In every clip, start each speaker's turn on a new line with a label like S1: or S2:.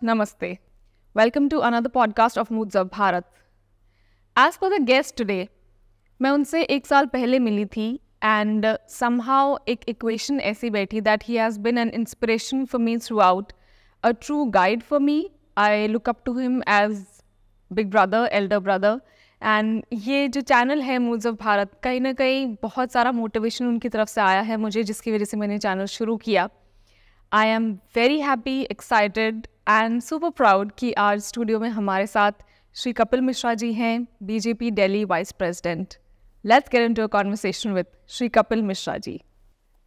S1: Namaste. Welcome to another podcast of Moods of Bharat. As per the guest today, मैं उनसे एक साल पहले मिली थी and somehow एक equation ऐसी बैठी that he has been an inspiration for me throughout, a true guide for me. I look up to him as big brother, elder brother. And ये जो चैनल है मूड्स ऑफ भारत, कहीं ना कहीं बहुत सारा मोटिवेशन उनकी तरफ से आया है मुझे, जिसकी वजह से मैंने चैनल शुरू किया. I am very happy, excited and super proud कि आज स्टूडियो में हमारे साथ श्री कपिल मिश्रा जी हैं, BJP Delhi vice president. Let's get into a conversation with Shri Kapil Mishra ji.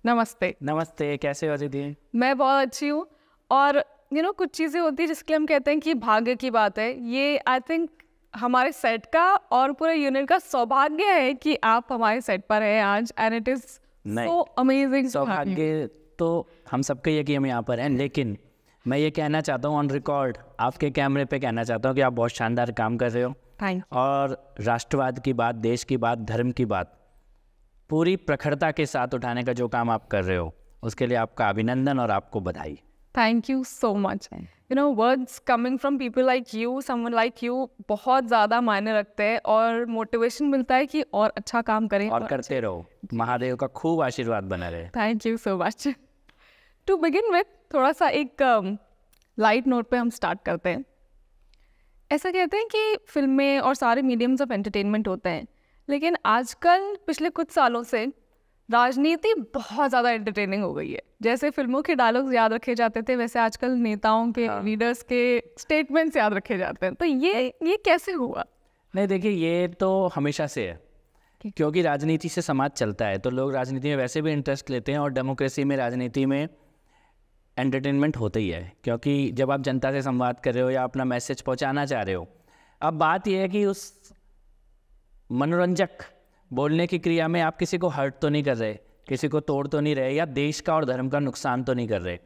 S1: नमस्ते.
S2: नमस्ते, कैसे हो दीदी?
S1: मैं बहुत अच्छी हूँ. और कुछ चीज़ें होती है जिसके हम कहते हैं कि भाग्य की बात है. ये आई थिंक हमारे सेट का और पूरे यूनिट का सौभाग्य है कि आप हमारे सेट पर हैं आज. And it is so amazing.
S2: सौभाग्य तो हम सबके ये कि हम यहाँ पर हैं, लेकिन मैं ये कहना चाहता हूँ ऑन रिकॉर्ड, आपके कैमरे पे कहना चाहता हूँ कि आप बहुत शानदार काम कर रहे हो. और राष्ट्रवाद की बात, देश की बात, धर्म की बात पूरी प्रखरता के साथ उठाने का जो काम आप कर रहे हो, उसके लिए आपका अभिनंदन और आपको बधाई.
S1: Thank you so much. Words coming from people like you, someone like you, बहुत ज़्यादा मायने रखते हैं और मोटिवेशन मिलता है कि और अच्छा काम करें
S2: और करते रहो. महादेव का खूब आशीर्वाद बना रहे.
S1: Thank you so much. To begin with, थोड़ा सा एक लाइट नोट पे हम स्टार्ट करते हैं. ऐसा कहते हैं कि फिल्में और सारे मीडियम्स ऑफ एंटरटेनमेंट होते हैं, लेकिन आजकल पिछले कुछ सालों से राजनीति बहुत ज़्यादा एंटरटेनिंग हो गई है. जैसे फिल्मों के डायलॉग्स याद रखे जाते थे, वैसे आजकल नेताओं के, लीडर्स के स्टेटमेंट्स याद रखे जाते हैं. तो ये कैसे हुआ?
S2: नहीं, देखिए, ये तो हमेशा से है, क्योंकि राजनीति से समाज चलता है, तो लोग राजनीति में वैसे भी इंटरेस्ट लेते हैं. और डेमोक्रेसी में, राजनीति में एंटरटेनमेंट होता ही है, क्योंकि जब आप जनता से संवाद कर रहे हो या अपना मैसेज पहुंचाना चाह रहे हो. अब बात यह है कि उस मनोरंजक बोलने की क्रिया में आप किसी को हर्ट तो नहीं कर रहे, किसी को तोड़ तो नहीं रहे, या देश का और धर्म का नुकसान तो नहीं कर रहे.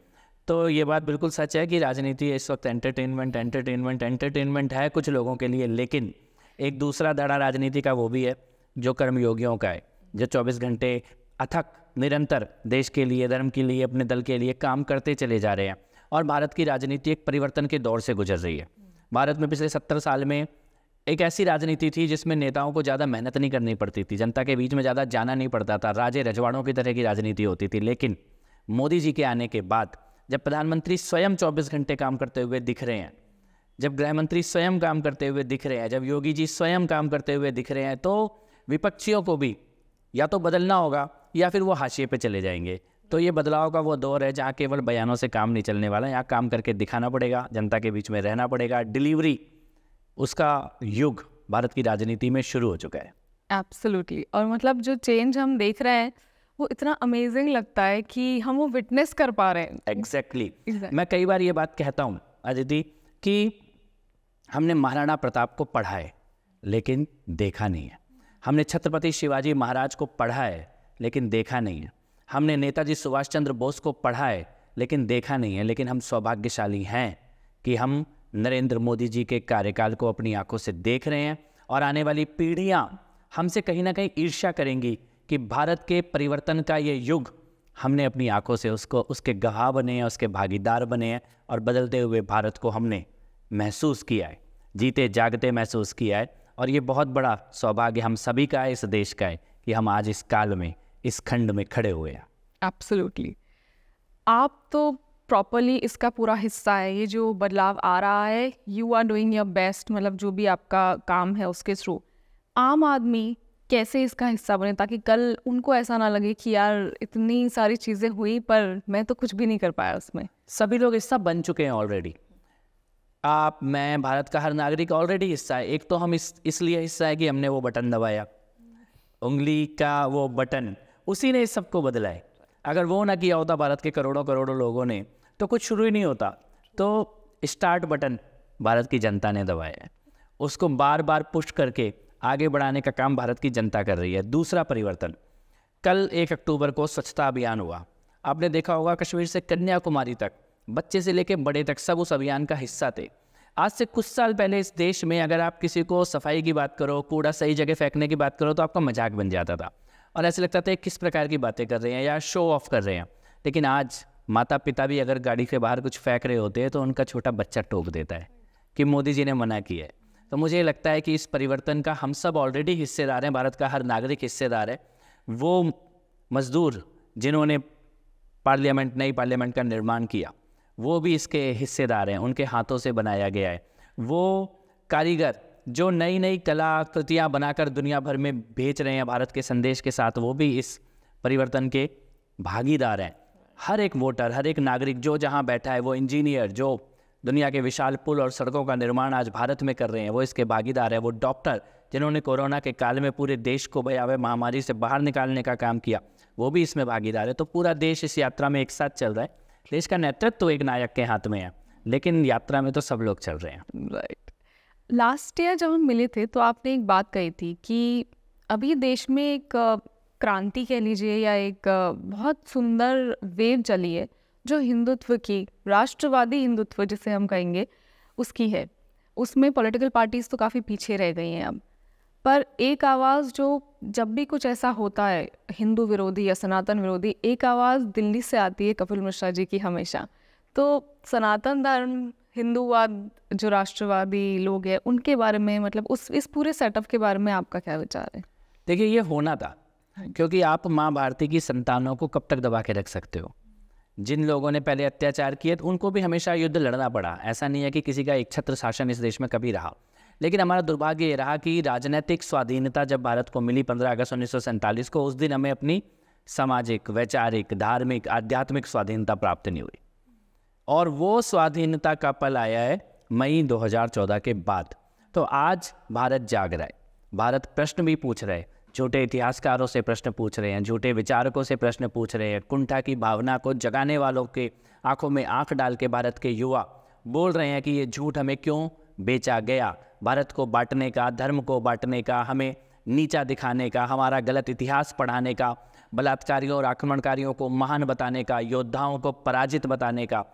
S2: तो ये बात बिल्कुल सच है कि राजनीति इस वक्त एंटरटेनमेंट है कुछ लोगों के लिए. लेकिन एक दूसरा धड़ा राजनीति का वो भी है जो कर्मयोगियों का है, जो 24 घंटे अथक निरंतर देश के लिए, धर्म के लिए, अपने दल के लिए काम करते चले जा रहे हैं. और भारत की राजनीति एक परिवर्तन के दौर से गुजर रही है. भारत में पिछले 70 साल में एक ऐसी राजनीति थी जिसमें नेताओं को ज़्यादा मेहनत नहीं करनी पड़ती थी, जनता के बीच में ज़्यादा जाना नहीं पड़ता था, राजे रजवाड़ों की तरह की राजनीति होती थी. लेकिन मोदी जी के आने के बाद, जब प्रधानमंत्री स्वयं 24 घंटे काम करते हुए दिख रहे हैं, जब गृह मंत्री स्वयं काम करते हुए दिख रहे हैं, जब योगी जी स्वयं काम करते हुए दिख रहे हैं, तो विपक्षियों को भी या तो बदलना होगा या फिर वो हाशिए पे चले जाएंगे. तो ये बदलाव का वो दौर है जहाँ केवल बयानों से काम नहीं चलने वाला. यहाँ काम करके दिखाना पड़ेगा, जनता के बीच में रहना पड़ेगा. डिलीवरी, उसका युग भारत की राजनीति में शुरू हो चुका है.
S1: एब्सोल्युटली. और मतलब जो चेंज हम देख रहे हैं वो इतना अमेजिंग लगता है कि हम वो विटनेस कर पा रहे हैं.
S2: एग्जैक्टली. मैं कई बार ये बात कहता हूँ अदिति कि हमने महाराणा प्रताप को पढ़ा है लेकिन देखा नहीं है. हमने छत्रपति शिवाजी महाराज को पढ़ा है लेकिन देखा नहीं है. हमने नेताजी सुभाष चंद्र बोस को पढ़ा है लेकिन देखा नहीं है. लेकिन हम सौभाग्यशाली हैं कि हम नरेंद्र मोदी जी के कार्यकाल को अपनी आंखों से देख रहे हैं. और आने वाली पीढ़ियां हमसे कहीं ना कहीं ईर्ष्या करेंगी कि भारत के परिवर्तन का ये युग हमने अपनी आंखों से उसके गवाह बने हैं, उसके भागीदार बने हैं. और बदलते हुए भारत को हमने महसूस किया है, जीते जागते महसूस किया है. और ये बहुत बड़ा सौभाग्य हम सभी का है, इस देश का है, कि हम आज इस काल में, इस खंड में खड़े हुए हैं.
S1: एब्सोल्युटली. आप तो प्रॉपरली इसका पूरा हिस्सा है. ये जो बदलाव आ रहा है, you are doing your best, मतलब जो भी आपका काम है उसके थ्रू. आम आदमी कैसे इसका हिस्सा बने ताकि कल उनको ऐसा ना लगे कि यार इतनी सारी चीज़ें हुई पर मैं तो कुछ भी नहीं कर पाया उसमें.
S2: सभी लोग हिस्सा बन चुके हैं ऑलरेडी. आप, मैं, भारत का हर नागरिक ऑलरेडी हिस्सा है. एक तो हम इसलिए हिस्सा है कि हमने वो बटन दबाया, उंगली का वो बटन, उसी ने इस सबको बदला है. अगर वो ना किया होता भारत के करोड़ों करोड़ों लोगों ने, तो कुछ शुरू ही नहीं होता. तो स्टार्ट बटन भारत की जनता ने दबाया है, उसको बार बार पुश करके आगे बढ़ाने का काम भारत की जनता कर रही है. दूसरा परिवर्तन, कल 1 अक्टूबर को स्वच्छता अभियान हुआ. आपने देखा होगा कश्मीर से कन्याकुमारी तक, बच्चे से लेकर बड़े तक सब उस अभियान का हिस्सा थे. आज से कुछ साल पहले इस देश में अगर आप किसी को सफाई की बात करो, कूड़ा सही जगह फेंकने की बात करो, तो आपका मजाक बन जाता था और ऐसे लगता था किस प्रकार की बातें कर रहे हैं या शो ऑफ कर रहे हैं. लेकिन आज माता पिता भी अगर गाड़ी के बाहर कुछ फेंक रहे होते हैं तो उनका छोटा बच्चा टोक देता है कि मोदी जी ने मना किया है। तो मुझे लगता है कि इस परिवर्तन का हम सब ऑलरेडी हिस्सेदार हैं, भारत का हर नागरिक हिस्सेदार है। वो मजदूर जिन्होंने पार्लियामेंट, नई पार्लियामेंट का निर्माण किया, वो भी इसके हिस्सेदार हैं, उनके हाथों से बनाया गया है। वो कारीगर जो नई नई कलाकृतियाँ बनाकर दुनिया भर में बेच रहे हैं भारत के संदेश के साथ, वो भी इस परिवर्तन के भागीदार हैं। हर एक वोटर, हर एक नागरिक जो जहाँ बैठा है, वो इंजीनियर जो दुनिया के विशाल पुल और सड़कों का निर्माण आज भारत में कर रहे हैं, वो इसके भागीदार है। वो डॉक्टर जिन्होंने कोरोना के काल में पूरे देश को भयावह महामारी से बाहर निकालने का काम किया, वो भी इसमें भागीदार है। तो पूरा देश इस यात्रा में एक साथ चल रहा है। देश का नेतृत्व तो एक नायक के हाथ में है, लेकिन यात्रा में तो सब लोग चल रहे हैं।
S1: राइट। लास्ट ईयर जब हम मिले थे तो आपने एक बात कही थी कि अभी देश में एक क्रांति कह लीजिए या एक बहुत सुंदर वेव चली है जो हिंदुत्व की, राष्ट्रवादी हिंदुत्व जिसे हम कहेंगे, उसकी है। उसमें पॉलिटिकल पार्टीज़ तो काफ़ी पीछे रह गई हैं अब, पर एक आवाज़ जो जब भी कुछ ऐसा होता है हिंदू विरोधी या सनातन विरोधी, एक आवाज़ दिल्ली से आती है कपिल मिश्रा जी की हमेशा। तो सनातन धर्म, हिंदूवाद, जो राष्ट्रवादी लोग हैं, उनके बारे में, मतलब इस पूरे सेटअप के बारे में आपका क्या विचार है?
S2: देखिए, ये होना था, क्योंकि आप माँ भारती की संतानों को कब तक दबा के रख सकते हो? जिन लोगों ने पहले अत्याचार किए तो उनको भी हमेशा युद्ध लड़ना पड़ा। ऐसा नहीं है कि किसी का एक छत्र शासन इस देश में कभी रहा। लेकिन हमारा दुर्भाग्य ये रहा कि राजनीतिक स्वाधीनता जब भारत को मिली 15 अगस्त 1947 को, उस दिन हमें अपनी सामाजिक, वैचारिक, धार्मिक, आध्यात्मिक स्वाधीनता प्राप्त नहीं हुई। और वो स्वाधीनता का पल आया है मई 2014 के बाद। तो आज भारत जाग रहा है, भारत प्रश्न भी पूछ रहा है, झूठे इतिहासकारों से प्रश्न पूछ रहे हैं, झूठे विचारकों से प्रश्न पूछ रहे हैं। कुंठा की भावना को जगाने वालों के आंखों में आंख डाल के भारत के युवा बोल रहे हैं कि ये झूठ हमें क्यों बेचा गया। भारत को बांटने का, धर्म को बांटने का, हमें नीचा दिखाने का, हमारा गलत इतिहास पढ़ाने का, बलात्कारियों और आक्रमणकारियों को महान बताने का, योद्धाओं को पराजित बताने का,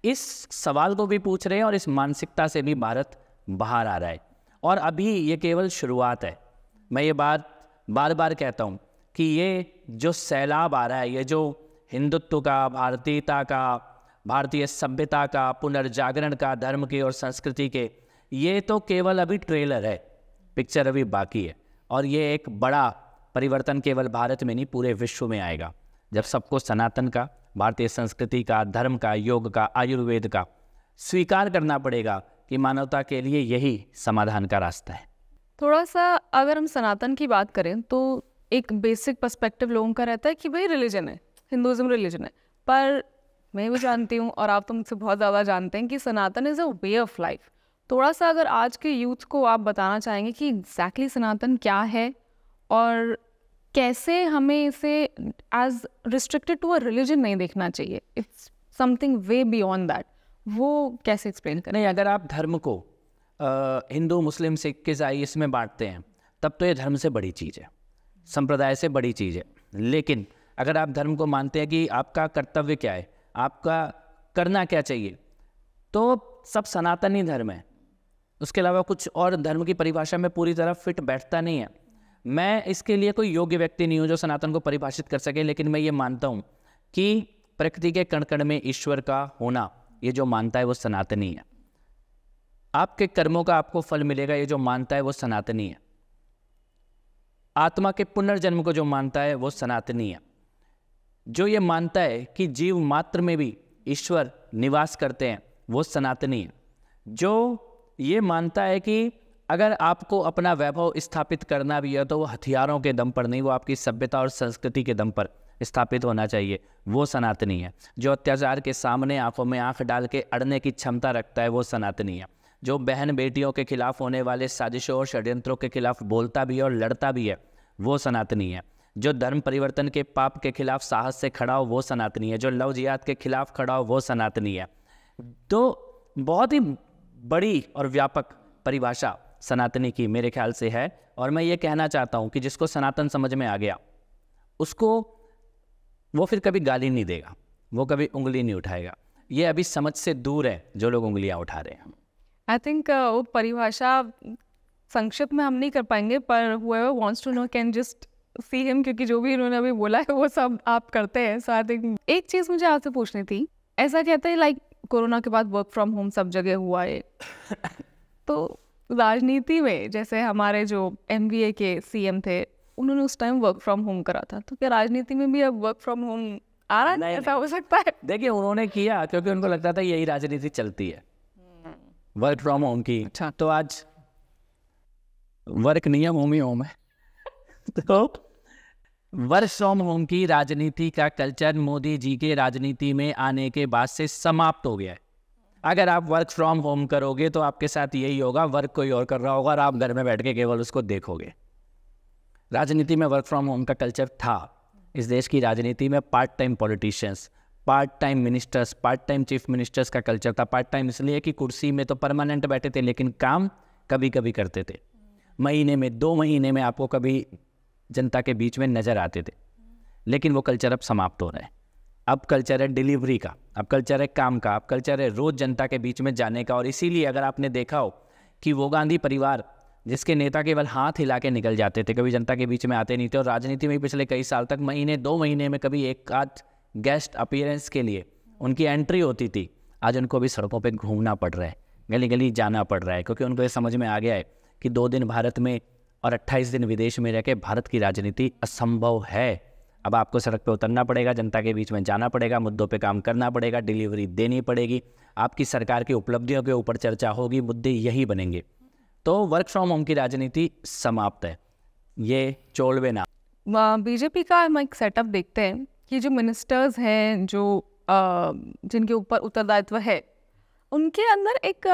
S2: इस सवाल को भी पूछ रहे हैं। और इस मानसिकता से भी भारत बाहर आ रहा है। और अभी ये केवल शुरुआत है। मैं ये बात बार बार कहता हूँ कि ये जो सैलाब आ रहा है, ये जो हिंदुत्व का, भारतीयता का, भारतीय सभ्यता का, पुनर्जागरण का, धर्म के और संस्कृति के, ये तो केवल अभी ट्रेलर है, पिक्चर अभी बाकी है। और ये एक बड़ा परिवर्तन केवल भारत में नहीं, पूरे विश्व में आएगा, जब सबको सनातन का, भारतीय संस्कृति का, धर्म का, योग का, आयुर्वेद का स्वीकार करना पड़ेगा कि मानवता के लिए यही समाधान का रास्ता है।
S1: थोड़ा सा अगर हम सनातन की बात करें तो एक बेसिक पर्सपेक्टिव लोगों का रहता है कि भाई रिलीजन है, हिंदुज़म रिलीजन है। पर मैं भी जानती हूँ और आप तो मुझसे बहुत ज़्यादा जानते हैं कि Sanatan is a way of life. थोड़ा सा अगर आज के यूथ को आप बताना चाहेंगे कि एग्जैक्टली सनातन क्या है और कैसे हमें इसे as restricted to a religion नहीं देखना चाहिए, it's something way beyond that, वो कैसे एक्सप्लेन करें?
S2: नहीं, अगर आप धर्म को हिंदू, मुस्लिम, सिख, ईसाई इसमें बांटते हैं तब तो ये धर्म से बड़ी चीज़ है, संप्रदाय से बड़ी चीज़ है। लेकिन अगर आप धर्म को मानते हैं कि आपका कर्तव्य क्या है, आपका करना क्या चाहिए, तो सब सनातनी धर्म है। उसके अलावा कुछ और धर्म की परिभाषा में पूरी तरह फिट बैठता नहीं है। मैं इसके लिए कोई योग्य व्यक्ति नहीं हूँ जो सनातन को परिभाषित कर सके, लेकिन मैं ये मानता हूँ कि प्रकृति के कण कण में ईश्वर का होना, ये जो मानता है वो सनातनी है। आपके कर्मों का आपको फल मिलेगा, ये जो मानता है वो सनातनी है। आत्मा के पुनर्जन्म को जो मानता है वो सनातनी है। जो ये मानता है कि जीव मात्र में भी ईश्वर निवास करते हैं वो सनातनी है। जो ये मानता है कि अगर आपको अपना वैभव स्थापित करना भी है तो वो हथियारों के दम पर नहीं, वो आपकी सभ्यता और संस्कृति के दम पर स्थापित होना चाहिए, वो सनातनी है। जो अत्याचार के सामने आंखों में आंख डाल के अड़ने की क्षमता रखता है वो सनातनी है। जो बहन बेटियों के खिलाफ होने वाले साजिशों और षड्यंत्रों के खिलाफ बोलता भी है और लड़ता भी है वो सनातनी है। जो धर्म परिवर्तन के पाप के खिलाफ साहस से खड़ा हो वो सनातनी है। जो लव जिहाद के खिलाफ खड़ा हो वो सनातनी है। तो बहुत ही बड़ी और व्यापक परिभाषा सनातनी की मेरे ख्याल से है। और मैं ये कहना चाहता हूँ कि जिसको सनातन समझ में आ गया उसको वो फिर कभी गाली नहीं देगा, वो कभी उंगली नहीं उठाएगा। ये अभी समझ से दूर है जो लोग उंगलियां उठा रहे हैं।
S1: आई थिंक वो परिभाषा संक्षिप्त में हम नहीं कर पाएंगे, पर whoever wants to know can just see him, क्योंकि जो भी इन्होंने अभी बोला है वो सब आप करते हैं। सो आई थिंक एक चीज़ मुझे आपसे पूछनी थी ऐसा कहते हैं लाइक कोरोना के बाद वर्क फ्रॉम होम सब जगह हुआ है तो राजनीति में जैसे हमारे जो MVA के CM थे उन्होंने उस टाइम वर्क फ्रॉम होम करा था, तो क्या राजनीति में भी अब वर्क फ्रॉम होम आ रहा है? ऐसा हो सकता है?
S2: देखिए उन्होंने किया क्योंकि उनको लगता था यही राजनीति चलती है, वर्क फ्रॉम होम की।
S1: अच्छा,
S2: तो आज वर्क नियम होम ही होम है तो वर्क फ्रॉम होम की राजनीति का कल्चर मोदी जी के राजनीति में आने के बाद से समाप्त हो गया है। अगर आप वर्क फ्रॉम होम करोगे तो आपके साथ यही होगा, वर्क कोई और कर रहा होगा और आप घर में बैठ के केवल उसको देखोगे। राजनीति में वर्क फ्रॉम होम का कल्चर था। इस देश की राजनीति में part time politicians, part time ministers, part time chief ministers का कल्चर था। पार्ट टाइम इसलिए कि कुर्सी में तो परमानेंट बैठे थे लेकिन काम कभी कभी करते थे। महीने में 2 महीने में आपको कभी जनता के बीच में नजर आते थे, लेकिन वो कल्चर अब समाप्त हो रहा है। अब कल्चर है डिलीवरी का, अब कल्चर है काम का, अब कल्चर है रोज जनता के बीच में जाने का। और इसीलिए अगर आपने देखा हो कि वो गांधी परिवार जिसके नेता केवल हाथ हिला के निकल जाते थे, कभी जनता के बीच में आते नहीं थे, और राजनीति में पिछले कई साल तक महीने 2 महीने में कभी एक आध गेस्ट अपीयरेंस के लिए उनकी एंट्री होती थी, आज उनको भी सड़कों पे घूमना पड़ रहा है, गली गली जाना पड़ रहा है, क्योंकि उनको ये समझ में आ गया है कि 2 दिन भारत में और 28 दिन विदेश में रह के भारत की राजनीति असंभव है। अब आपको सड़क पे उतरना पड़ेगा, जनता के बीच में जाना पड़ेगा, मुद्दों पे काम करना पड़ेगा, डिलीवरी देनी पड़ेगी, आपकी सरकार की उपलब्धियों के ऊपर चर्चा होगी, मुद्दे यही बनेंगे। तो वर्क फ्रॉम होम की राजनीति समाप्त है, ये चोलवे ना।
S1: बीजेपी का हम एक सेटअप देखते हैं कि जो मिनिस्टर्स हैं, जो जिनके ऊपर उत्तरदायित्व है, उनके अंदर एक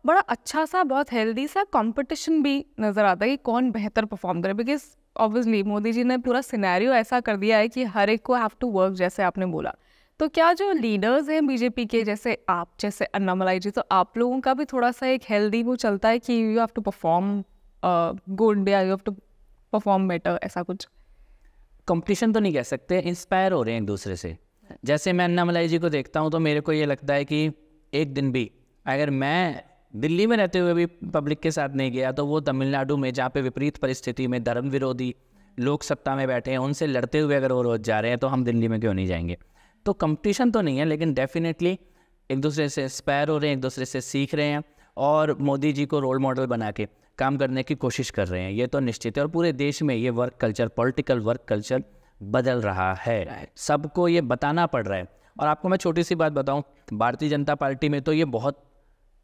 S1: बड़ा अच्छा सा, बहुत हेल्दी सा कंपटीशन भी नज़र आता है कि कौन बेहतर परफॉर्म करे। बिकॉज ऑब्वियसली मोदी जी ने पूरा सिनेरियो ऐसा कर दिया है कि हर एक को हैव टू वर्क, जैसे आपने बोला। तो क्या जो लीडर्स हैं बीजेपी के, जैसे आप, जैसे अन्नामलाई जी, तो आप लोगों का भी थोड़ा सा एक हेल्दी वो चलता है कि you have to perform good या you have to perform better, ऐसा कुछ?
S2: कंपटीशन तो नहीं कह सकते, इंस्पायर हो रहे हैं एक दूसरे से। जैसे मैं अन्नामलाई जी को देखता हूँ तो मेरे को ये लगता है कि एक दिन भी अगर मैं दिल्ली में रहते हुए भी पब्लिक के साथ नहीं गया, तो वो तमिलनाडु में, जहाँ पे विपरीत परिस्थिति में धर्म विरोधी लोग सत्ता में बैठे हैं, उनसे लड़ते हुए अगर वो रोज जा रहे हैं, तो हम दिल्ली में क्यों नहीं जाएंगे? तो कंपटीशन तो नहीं है, लेकिन डेफिनेटली एक दूसरे से इंस्पायर हो रहे हैं, एक दूसरे से सीख रहे हैं और मोदी जी को रोल मॉडल बना के काम करने की कोशिश कर रहे हैं, ये तो निश्चित है। और पूरे देश में ये work culture, political work culture बदल रहा है, सबको ये बताना पड़ रहा है। और आपको मैं छोटी सी बात बताऊं, भारतीय जनता पार्टी में तो ये बहुत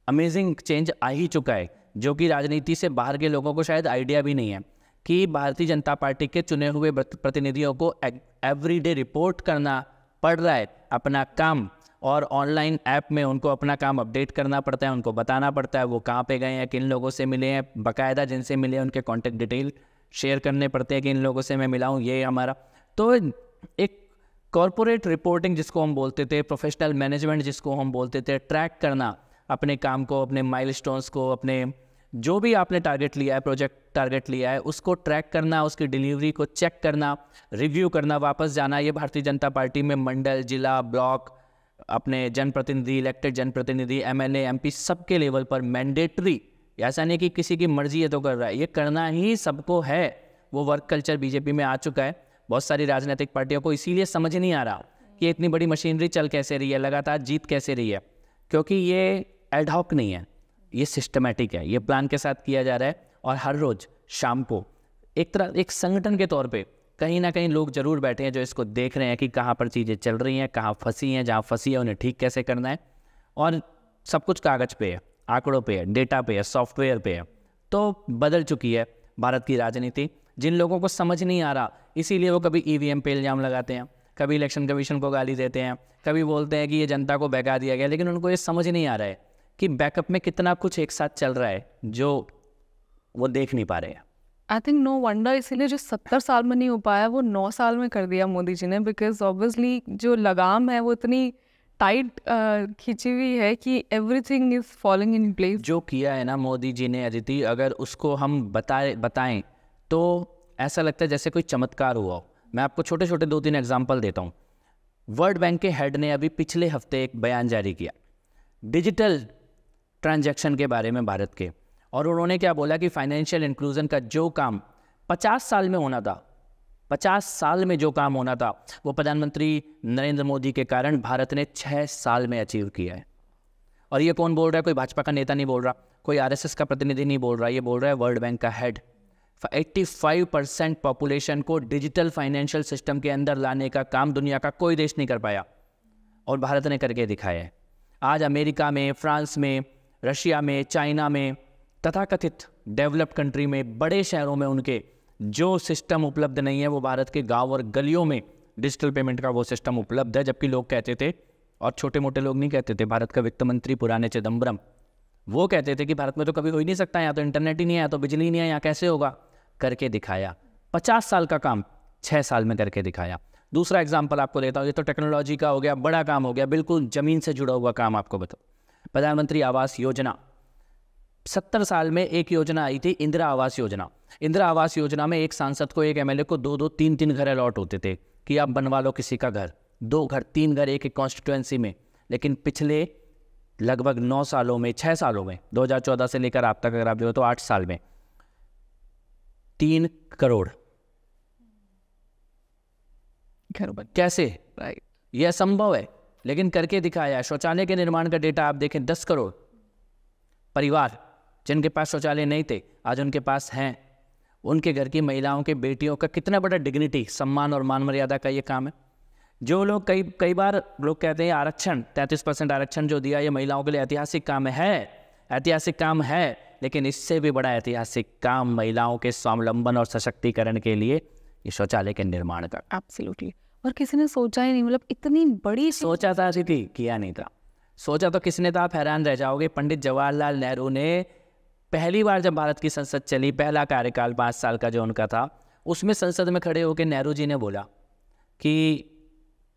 S2: अमेजिंग चेंज आ ही चुका है, जो कि राजनीति से बाहर के लोगों को शायद आइडिया भी नहीं है, कि भारतीय जनता पार्टी के चुने हुए प्रतिनिधियों को एवरीडे रिपोर्ट करना पड़ रहा है अपना काम, और ऑनलाइन ऐप में उनको अपना काम अपडेट करना पड़ता है, उनको बताना पड़ता है वो कहाँ पे गए हैं, किन लोगों से मिले हैं, बाकायदा जिनसे मिले हैं उनके कॉन्टेक्ट डिटेल शेयर करने पड़ते हैं कि इन लोगों से मैं मिला हूँ, ये हमारा। तो एक कॉरपोरेट रिपोर्टिंग जिसको हम बोलते थे, प्रोफेशनल मैनेजमेंट जिसको हम बोलते थे, ट्रैक करना अपने काम को, अपने माइलस्टोन्स को, अपने जो भी आपने टारगेट लिया है, प्रोजेक्ट टारगेट लिया है, उसको ट्रैक करना, उसकी डिलीवरी को चेक करना, रिव्यू करना, वापस जाना, ये भारतीय जनता पार्टी में मंडल, जिला, ब्लॉक, अपने जनप्रतिनिधि, इलेक्टेड जनप्रतिनिधि, MLA, MP सबके लेवल पर मैंडेटरी, ऐसा नहीं कि किसी की मर्जी है तो कर रहा है, ये करना ही सबको है। वो वर्क कल्चर बीजेपी में आ चुका है। बहुत सारी राजनीतिक पार्टियों को इसीलिए समझ नहीं आ रहा कि इतनी बड़ी मशीनरी चल कैसे रही है, लगातार जीत कैसे रही है, क्योंकि ये एडहॉक नहीं है, ये सिस्टमेटिक है, ये प्लान के साथ किया जा रहा है। और हर रोज शाम को एक तरह एक संगठन के तौर पे कहीं ना कहीं लोग जरूर बैठे हैं जो इसको देख रहे हैं कि कहाँ पर चीज़ें चल रही हैं, कहाँ फंसी हैं, जहाँ फंसी है उन्हें ठीक कैसे करना है। और सब कुछ कागज़ पे है, आंकड़ों पे है, डेटा पे है, सॉफ्टवेयर पे है। तो बदल चुकी है भारत की राजनीति। जिन लोगों को समझ नहीं आ रहा, इसीलिए वो कभी EVM पे इल्ज़ाम लगाते हैं, कभी इलेक्शन कमीशन को गाली देते हैं, कभी बोलते हैं कि ये जनता को बहका दिया गया, लेकिन उनको ये समझ नहीं आ रहा है कि बैकअप में कितना कुछ एक साथ चल रहा है जो वो देख नहीं पा रहे हैं।
S1: आई थिंक नो वंडर इसीलिए जो 70 साल में नहीं हो पाया वो 9 साल में कर दिया मोदी जी ने, बिकॉज ऑब्वियसली जो लगाम है वो इतनी टाइट खींची हुई है कि everything is following in place.
S2: जो किया है ना मोदी जी ने अदिति, अगर उसको हम बताएं तो ऐसा लगता है जैसे कोई चमत्कार हुआ हो। मैं आपको छोटे छोटे 2-3 एग्जाम्पल देता हूँ। वर्ल्ड बैंक के हेड ने अभी पिछले हफ्ते एक बयान जारी किया डिजिटल ट्रांजैक्शन के बारे में भारत के, और उन्होंने क्या बोला कि फाइनेंशियल इंक्लूजन का जो काम 50 साल में होना था 50 साल में जो काम होना था वो प्रधानमंत्री नरेंद्र मोदी के कारण भारत ने 6 साल में अचीव किया है। और ये कौन बोल रहा है? कोई भाजपा का नेता नहीं बोल रहा, कोई आरएसएस का प्रतिनिधि नहीं बोल रहा, ये बोल रहा है वर्ल्ड बैंक का हेड। 85% पॉपुलेशन को डिजिटल फाइनेंशियल सिस्टम के अंदर लाने का काम दुनिया का कोई देश नहीं कर पाया और भारत ने करके दिखाया है। आज अमेरिका में, फ्रांस में, रशिया में, चाइना में, तथाकथित डेवलप्ड कंट्री में, बड़े शहरों में उनके जो सिस्टम उपलब्ध नहीं है वो भारत के गांव और गलियों में डिजिटल पेमेंट का वो सिस्टम उपलब्ध है। जबकि लोग कहते थे, और छोटे मोटे लोग नहीं कहते थे, भारत का वित्त मंत्री पुराने चिदम्बरम, वो कहते थे कि भारत में तो कभी हो ही नहीं सकता, यहाँ तो इंटरनेट ही नहीं है, यहाँ तो बिजली ही नहीं है, यहाँ कैसे होगा? करके दिखाया। 50 साल का काम 6 साल में करके दिखाया। दूसरा एग्जाम्पल आपको देता हूँ, ये तो टेक्नोलॉजी का हो गया, बड़ा काम हो गया, बिल्कुल जमीन से जुड़ा हुआ काम आपको बताओ। प्रधानमंत्री आवास योजना, 70 साल में एक योजना आई थी, इंदिरा आवास योजना। इंदिरा आवास योजना में एक सांसद को, एक एमएलए को 2-2, 3-3 घर अलॉट होते थे कि आप बनवा लो किसी का घर, 2 घर, 3 घर एक कॉन्स्टिट्यूएंसी में। लेकिन पिछले लगभग 9 सालों में, 6 सालों में, 2014 से लेकर आप तक अगर आप जो तो 8 साल में 3 करोड़
S1: घर बन।
S2: कैसे?
S1: राइट,
S2: यह असंभव है, लेकिन करके दिखाया। शौचालय के निर्माण का डेटा आप देखें, 10 करोड़ परिवार जिनके पास शौचालय नहीं थे आज उनके पास हैं। उनके घर की महिलाओं के, बेटियों का कितना बड़ा डिग्निटी, सम्मान और मान मर्यादा का ये काम है। जो लोग कई बार लोग कहते हैं आरक्षण, 33% आरक्षण जो दिया, ये महिलाओं के लिए ऐतिहासिक काम है, ऐतिहासिक काम है। लेकिन इससे भी बड़ा ऐतिहासिक काम महिलाओं के स्वावलंबन और सशक्तिकरण के लिए ये शौचालय के निर्माण का।
S1: एब्सोल्युटली। और किसी ने सोचा ही नहीं, मतलब इतनी बड़ी
S2: सोचा था थी, किया नहीं था। सोचा तो किसने था? आप हैरान रह जाओगे। पंडित जवाहरलाल नेहरू ने पहली बार जब भारत की संसद चली, पहला कार्यकाल 5 साल का जो उनका था, उसमें संसद में खड़े होकर नेहरू जी ने बोला कि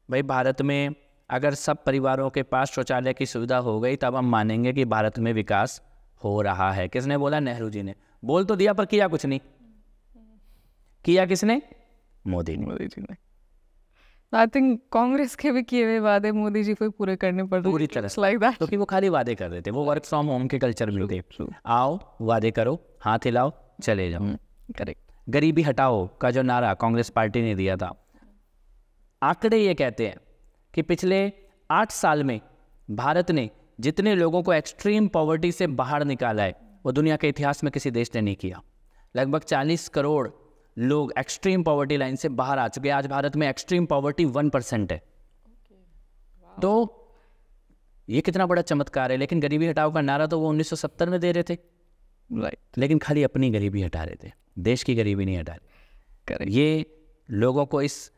S2: भाई भारत में अगर सब परिवारों के पास शौचालय की सुविधा हो गई तब हम मानेंगे कि भारत में विकास हो रहा है। किसने बोला? नेहरू जी ने। बोल तो दिया पर किया कुछ नहीं। किया किसने? मोदी जी ने।
S1: आई थिंक कांग्रेस के भी किए हुए वादे मोदी जी को पूरे करने पड़ रहे
S2: पूरी तरह से,
S1: लाइक दैट,
S2: क्योंकि वो खाली वादे कर रहे थे। वो वर्क फ्रॉम होम के कल्चर में थे। आओ वादे करो, हाथ हिलाओ, चले जाओ।
S1: करेक्ट।
S2: गरीबी हटाओ का जो नारा कांग्रेस पार्टी ने दिया था, आंकड़े ये कहते हैं कि पिछले 8 साल में भारत ने जितने लोगों को एक्सट्रीम पॉवर्टी से बाहर निकाला है वो दुनिया के इतिहास में किसी देश ने नहीं किया। लगभग 40 करोड़ लोग एक्सट्रीम पॉवर्टी लाइन से बाहर आ चुके हैं। आज भारत में एक्सट्रीम पॉवर्टी 1% है। तो ये कितना बड़ा चमत्कार है। लेकिन गरीबी हटाओ का नारा तो वो 1970 में दे रहे थे,
S1: राइट।
S2: लेकिन खाली अपनी गरीबी हटा रहे थे, देश की गरीबी नहीं हटा रहे। ये लोगों को इस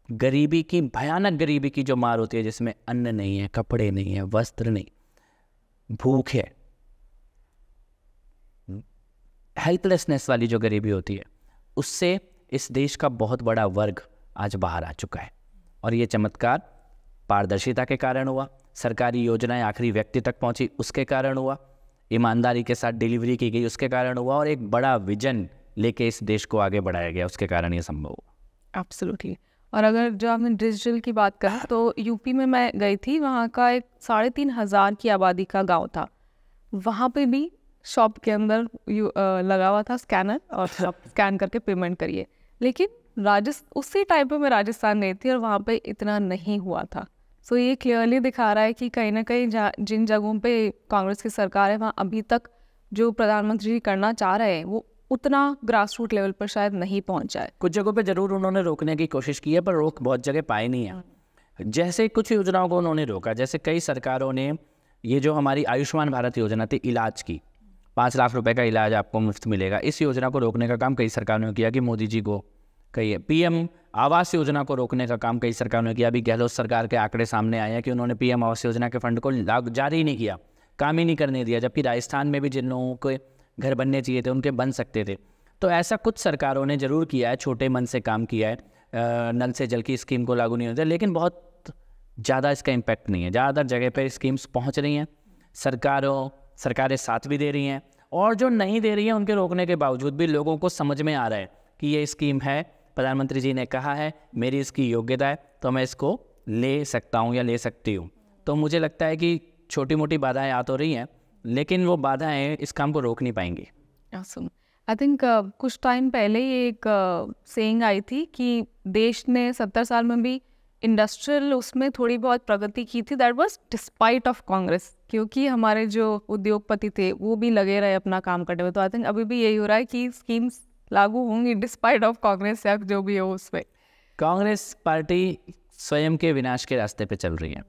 S2: गरीबी की, भयानक गरीबी की जो मार होती है, जिसमें अन्न नहीं है, कपड़े नहीं है, वस्त्र नहीं, भूख है, हेल्पलेसनेस वाली जो गरीबी होती है, उससे इस देश का बहुत बड़ा वर्ग आज बाहर आ चुका है। और ये चमत्कार पारदर्शिता के कारण हुआ, सरकारी योजनाएं आखिरी व्यक्ति तक पहुंची उसके कारण हुआ, ईमानदारी के साथ डिलीवरी की गई उसके कारण हुआ, और एक बड़ा विजन लेके इस देश को आगे बढ़ाया गया उसके कारण ये संभव हुआ।
S1: एब्सोल्युटली। और अगर जो आपने डिजिटल की बात करी तो यूपी में मैं गई थी, वहाँ का एक 3,500 की आबादी का गांव था। वहाँ पे भी शॉप के अंदर लगा हुआ था स्कैनर, और आप स्कैन करके पेमेंट करिए। लेकिन उसी टाइम पे मैं राजस्थान गई थी और वहाँ पे इतना नहीं हुआ था। सो ये क्लियरली दिखा रहा है कि कहीं ना कहीं जिन जगहों पे कांग्रेस की सरकार है, वहाँ अभी तक जो प्रधानमंत्री जी करना चाह रहे हैं वो उतना ग्रास रूट लेवल पर शायद नहीं पहुंचा है।
S2: कुछ जगहों पे जरूर उन्होंने रोकने की कोशिश की है, पर रोक बहुत जगह पाई नहीं है। जैसे कुछ योजनाओं को उन्होंने रोका, जैसे कई सरकारों ने ये जो हमारी आयुष्मान भारत योजना थी इलाज की, 5 लाख रुपए का इलाज आपको मुफ्त मिलेगा, इस योजना को रोकने का काम कई सरकारों ने किया कि मोदी जी को कही है। पीएम आवास योजना को रोकने का काम कई सरकारों ने किया। अभी गहलोत सरकार के आंकड़े सामने आए हैं कि उन्होंने पीएम आवास योजना के फंड को जारी नहीं किया, काम ही नहीं करने दिया, जबकि राजस्थान में भी जिन लोगों के घर बनने चाहिए थे उनके बन सकते थे। तो ऐसा कुछ सरकारों ने ज़रूर किया है, छोटे मन से काम किया है। नल से जल की स्कीम को लागू नहीं होता, लेकिन बहुत ज़्यादा इसका इम्पैक्ट नहीं है। ज़्यादातर जगह पर स्कीम्स पहुँच रही हैं, सरकारें साथ भी दे रही हैं, और जो नहीं दे रही हैं उनके रोकने के बावजूद भी लोगों को समझ में आ रहा है कि ये स्कीम है, प्रधानमंत्री जी ने कहा है, मेरी इसकी योग्यता है, तो मैं इसको ले सकता हूँ या ले सकती हूँ। तो मुझे लगता है कि छोटी मोटी बाधाएं आ तो रही हैं, लेकिन वो बाधाएं इस काम को रोक नहीं पाएंगी।
S1: Awesome. आई थिंक कुछ टाइम पहले ही एक सेइंग आई थी कि देश ने 70 साल में भी इंडस्ट्रियल उसमें थोड़ी बहुत प्रगति की थी, that was despite of Congress, क्योंकि हमारे जो उद्योगपति थे वो भी लगे रहे अपना काम करने में। तो आई थिंक अभी भी यही हो रहा है कि स्कीम्स लागू होंगी डिस्पाइट ऑफ कांग्रेस या जो भी हो उसमें।
S2: कांग्रेस पार्टी स्वयं के विनाश के रास्ते पे चल रही है।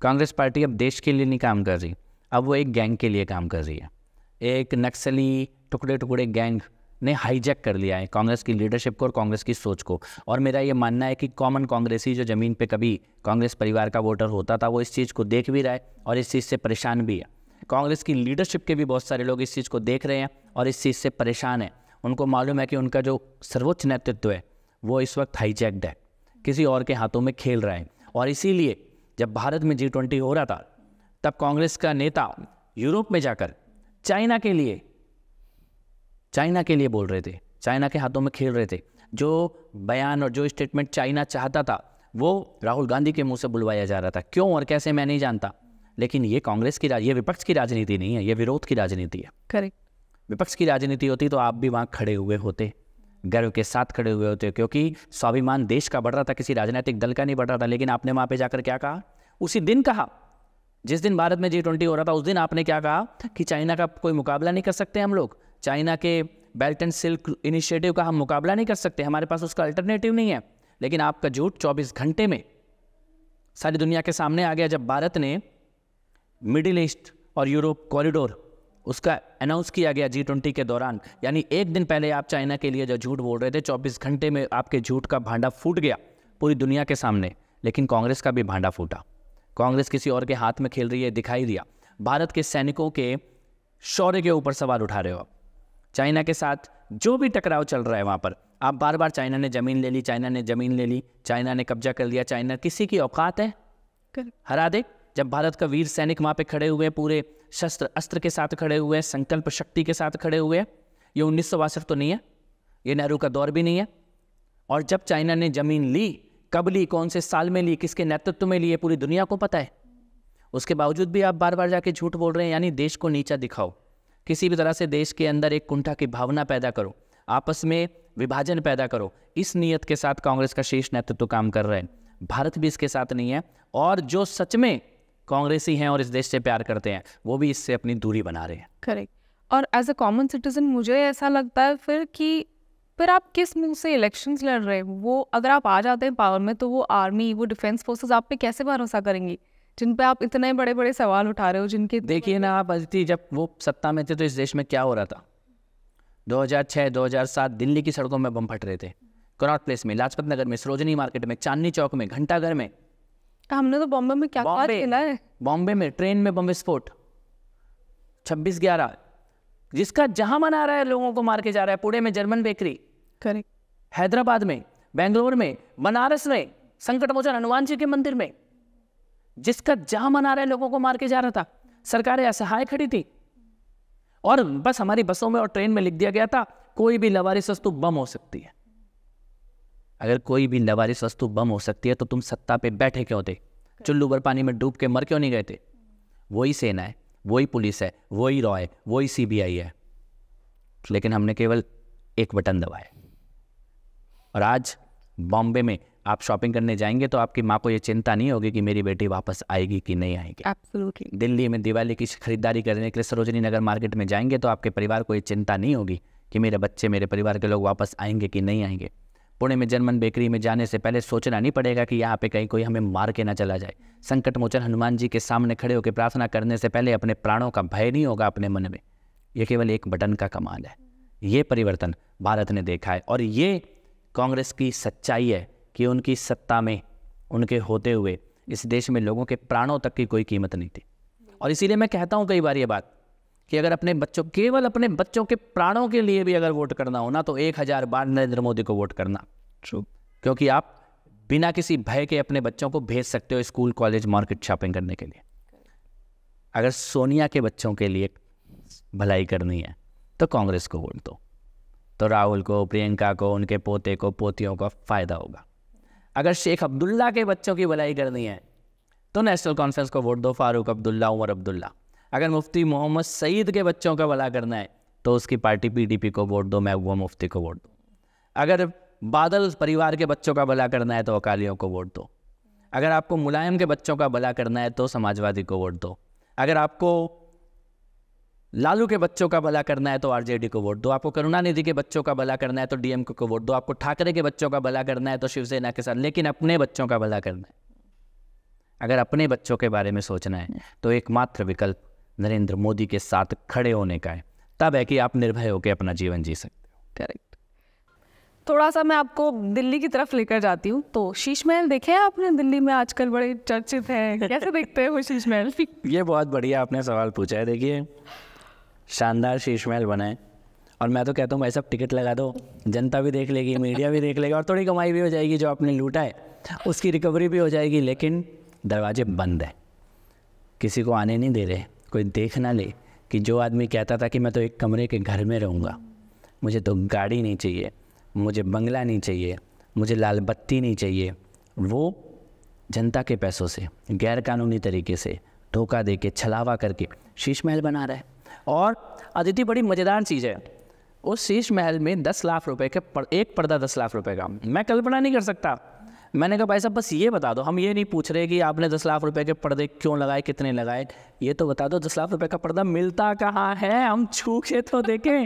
S2: कांग्रेस पार्टी अब देश के लिए नहीं काम कर रही, अब वो एक गैंग के लिए काम कर रही है। एक नक्सली टुकड़े टुकड़े गैंग ने हाईजैक कर लिया है कांग्रेस की लीडरशिप को और कांग्रेस की सोच को। और मेरा ये मानना है कि कॉमन कांग्रेसी जो ज़मीन पे कभी कांग्रेस परिवार का वोटर होता था वो इस चीज़ को देख भी रहा है और इस चीज़ से परेशान भी है। कांग्रेस की लीडरशिप के भी बहुत सारे लोग इस चीज़ को देख रहे हैं और इस चीज़ से परेशान हैं। उनको मालूम है कि उनका जो सर्वोच्च नेतृत्व है वो इस वक्त हाईजैक्ड है, किसी और के हाथों में खेल रहा है। और इसीलिए जब भारत में G20 हो रहा था तब कांग्रेस का नेता यूरोप में जाकर चाइना के लिए बोल रहे थे, चाइना के हाथों में खेल रहे थे। जो बयान और जो स्टेटमेंट चाइना चाहता था वो राहुल गांधी के मुंह से बुलवाया जा रहा था। क्यों और कैसे मैं नहीं जानता, लेकिन ये कांग्रेस की ये विपक्ष की राजनीति नहीं है, ये विरोध की राजनीति है।
S1: करेक्ट।
S2: विपक्ष की राजनीति होती तो आप भी वहाँ खड़े हुए होते, गर्व के साथ खड़े हुए होते, क्योंकि स्वाभिमान देश का बढ़ रहा था, किसी राजनीतिक दल का नहीं बढ़ रहा था। लेकिन आपने वहाँ पे जाकर क्या कहा? उसी दिन कहा, जिस दिन भारत में G20 हो रहा था उस दिन आपने क्या कहा कि चाइना का कोई मुकाबला नहीं कर सकते हम लोग, चाइना के बेल्ट एंड सिल्क इनिशिएटिव का हम मुकाबला नहीं कर सकते, हमारे पास उसका अल्टरनेटिव नहीं है। लेकिन आपका झूठ 24 घंटे में सारी दुनिया के सामने आ गया जब भारत ने मिडिल ईस्ट और यूरोप कॉरिडोर उसका अनाउंस किया गया G20 के दौरान। यानी एक दिन पहले आप चाइना के लिए जो झूठ बोल रहे थे, 24 घंटे में आपके झूठ का भांडा फूट गया पूरी दुनिया के सामने। लेकिन कांग्रेस का भी भांडा फूटा। कांग्रेस किसी और के हाथ में खेल रही है, दिखाई दिया। भारत के सैनिकों के शौर्य के ऊपर सवाल उठा रहे हो। चाइना के साथ जो भी टकराव चल रहा है वहाँ पर आप बार बार चाइना ने ज़मीन ले ली, चाइना ने ज़मीन ले ली, चाइना ने कब्जा कर लिया, चाइना किसी की औकात है हरा दे। जब भारत का वीर सैनिक वहाँ पे खड़े हुए, पूरे शस्त्र अस्त्र के साथ खड़े हुए, संकल्प शक्ति के साथ खड़े हुए। ये 1962 तो नहीं है, ये नेहरू का दौर भी नहीं है। और जब चाइना ने ज़मीन ली, कब ली, कौन से साल में ली, किसके नेतृत्व में ली, ये पूरी दुनिया को पता है। उसके बावजूद भी आप बार बार जाके झूठ बोल रहे हैं। यानी देश को नीचा दिखाओ, किसी भी तरह से देश के अंदर एक कुंठा की भावना पैदा करो, आपस में विभाजन पैदा करो। इस नीयत के साथ कांग्रेस का शीर्ष नेतृत्व काम कर रहे हैं। भारत भी इसके साथ नहीं है, और जो सच में कांग्रेसी हैं और इस देश से प्यार करते हैं वो भी इससे अपनी दूरी बना रहे हैं।
S1: करेक्ट। और एज अ कॉमन सिटीजन मुझे ऐसा लगता है फिर आप किस मुंह से इलेक्शंस लड़ रहे हैं? वो अगर आप आ जाते हैं पावर में तो वो आर्मी, वो डिफेंस फोर्सेस आप पे कैसे भरोसा करेंगी, जिन पे आप इतने बड़े बड़े सवाल उठा रहे हो, जिनके
S2: देखिए ना आप अदिति, जब वो सत्ता में थे तो इस देश में क्या हो रहा था? 2006 2007 दिल्ली की सड़कों में बम फट रहे थे, कनॉट प्लेस में, लाजपत नगर में, सरोजनी मार्केट में, चांदनी चौक में, घंटाघर में।
S1: हमने तो बॉम्बे में क्या खेला है?
S2: बॉम्बे में ट्रेन में बम विस्फोट 26/11, जिसका जहां मन आ रहा है लोगों को मार के जा रहा है। पुणे में जर्मन बेकरी,
S1: करेक्ट,
S2: हैदराबाद में, बेंगलोर में, बनारस में, संकट मोचन हनुमान जी के मंदिर में, जिसका जहां मन आ रहा है लोगों को मार के जा रहा था। सरकारें असहाय खड़ी थी और बस हमारी बसों में और ट्रेन में लिख दिया गया था कोई भी लवारिस वस्तु बम हो सकती है। अगर कोई भी लवारिस वस्तु बम हो सकती है तो तुम सत्ता पे बैठे क्यों थे? चुल्लू भर पानी में डूब के मर क्यों नहीं गए थे? वही सेना है, वही पुलिस है, वही रॉ है, वही CBI है, लेकिन हमने केवल एक बटन दबाया। और आज बॉम्बे में आप शॉपिंग करने जाएंगे तो आपकी माँ को ये चिंता नहीं होगी कि मेरी बेटी वापस आएगी कि नहीं आएगी।
S1: एब्सोल्युटली।
S2: दिल्ली में दिवाली की खरीदारी करने के लिए सरोजनी नगर मार्केट में जाएंगे तो आपके परिवार को ये चिंता नहीं होगी कि मेरे बच्चे, मेरे परिवार के लोग वापस आएंगे कि नहीं आएंगे। पुणे में जर्मन बेकरी में जाने से पहले सोचना नहीं पड़ेगा कि यहाँ पे कहीं कोई हमें मार के ना चला जाए। संकट मोचन हनुमान जी के सामने खड़े होकर प्रार्थना करने से पहले अपने प्राणों का भय नहीं होगा अपने मन में। ये केवल एक बटन का कमाल है। ये परिवर्तन भारत ने देखा है और ये कांग्रेस की सच्चाई है कि उनकी सत्ता में, उनके होते हुए इस देश में लोगों के प्राणों तक की कोई कीमत नहीं थी। और इसीलिए मैं कहता हूँ कई बार ये बात कि अगर अपने बच्चों, केवल अपने बच्चों के प्राणों के लिए भी अगर वोट करना हो ना तो 1000 बार नरेंद्र मोदी को वोट करना। ट्रू। क्योंकि आप बिना किसी भय के अपने बच्चों को भेज सकते हो स्कूल, कॉलेज, मार्केट शॉपिंग करने के लिए। अगर सोनिया के बच्चों के लिए भलाई करनी है तो कांग्रेस को वोट दो, तो राहुल को, प्रियंका को, उनके पोते को, पोतियों को फायदा होगा। अगर शेख अब्दुल्ला के बच्चों की भलाई करनी है तो नेशनल कॉन्फ्रेंस को वोट दो, फारूक अब्दुल्ला, उमर अब्दुल्ला। अगर मुफ्ती मोहम्मद सईद के बच्चों का भला करना है तो उसकी पार्टी पीडीपी को वोट दो, महबूबा मुफ्ती को वोट दो। अगर बादल परिवार के बच्चों का भला करना है तो अकालियों को वोट दो। अगर आपको मुलायम के बच्चों का भला करना है तो समाजवादी को वोट दो। अगर आपको लालू के बच्चों का भला करना है तो आरजेडी को वोट दो। आपको करुणानिधि के बच्चों का भला करना है तो डीएमके को वोट दो। आपको ठाकरे के बच्चों का भला करना है तो शिवसेना के साथ। लेकिन अपने बच्चों का भला करना है, अगर अपने बच्चों के बारे में सोचना है तो एकमात्र विकल्प नरेंद्र मोदी के साथ खड़े होने का है। तब है कि आप निर्भय होकर अपना जीवन जी सकते हो।
S1: करेक्ट। थोड़ा सा मैं आपको दिल्ली की तरफ लेकर जाती हूँ। तो शीश महल देखे हैं आपने? दिल्ली में आजकल बड़े चर्चित हैं, कैसे देखते हैं वो शीश महल?
S2: ये बहुत बढ़िया आपने सवाल पूछा है। देखिए, शानदार शीश महल बना है और मैं तो कहता हूँ भाई सब टिकट लगा दो, जनता भी देख लेगी, मीडिया भी देख लेगा और थोड़ी कमाई भी हो जाएगी। जो आपने लूटा है उसकी रिकवरी भी हो जाएगी। लेकिन दरवाजे बंद है, किसी को आने नहीं दे रहे। कोई देख ना ले कि जो आदमी कहता था कि मैं तो एक कमरे के घर में रहूँगा, मुझे तो गाड़ी नहीं चाहिए, मुझे बंगला नहीं चाहिए, मुझे लाल बत्ती नहीं चाहिए, वो जनता के पैसों से गैर कानूनी तरीके से धोखा दे के छलावा करके शीश महल बना रहा है। और अदिति, बड़ी मज़ेदार चीज़ है, उस शीश महल में 10 लाख रुपए के एक पर्दा 10 लाख रुपए का, मैं कल्पना नहीं कर सकता। मैंने कहा भाई साहब बस ये बता दो, हम ये नहीं पूछ रहे कि आपने 10 लाख रुपए के पर्दे क्यों लगाए, कितने लगाए, ये तो बता दो 10 लाख रुपए का पर्दा मिलता कहाँ है, हम छू के तो देखें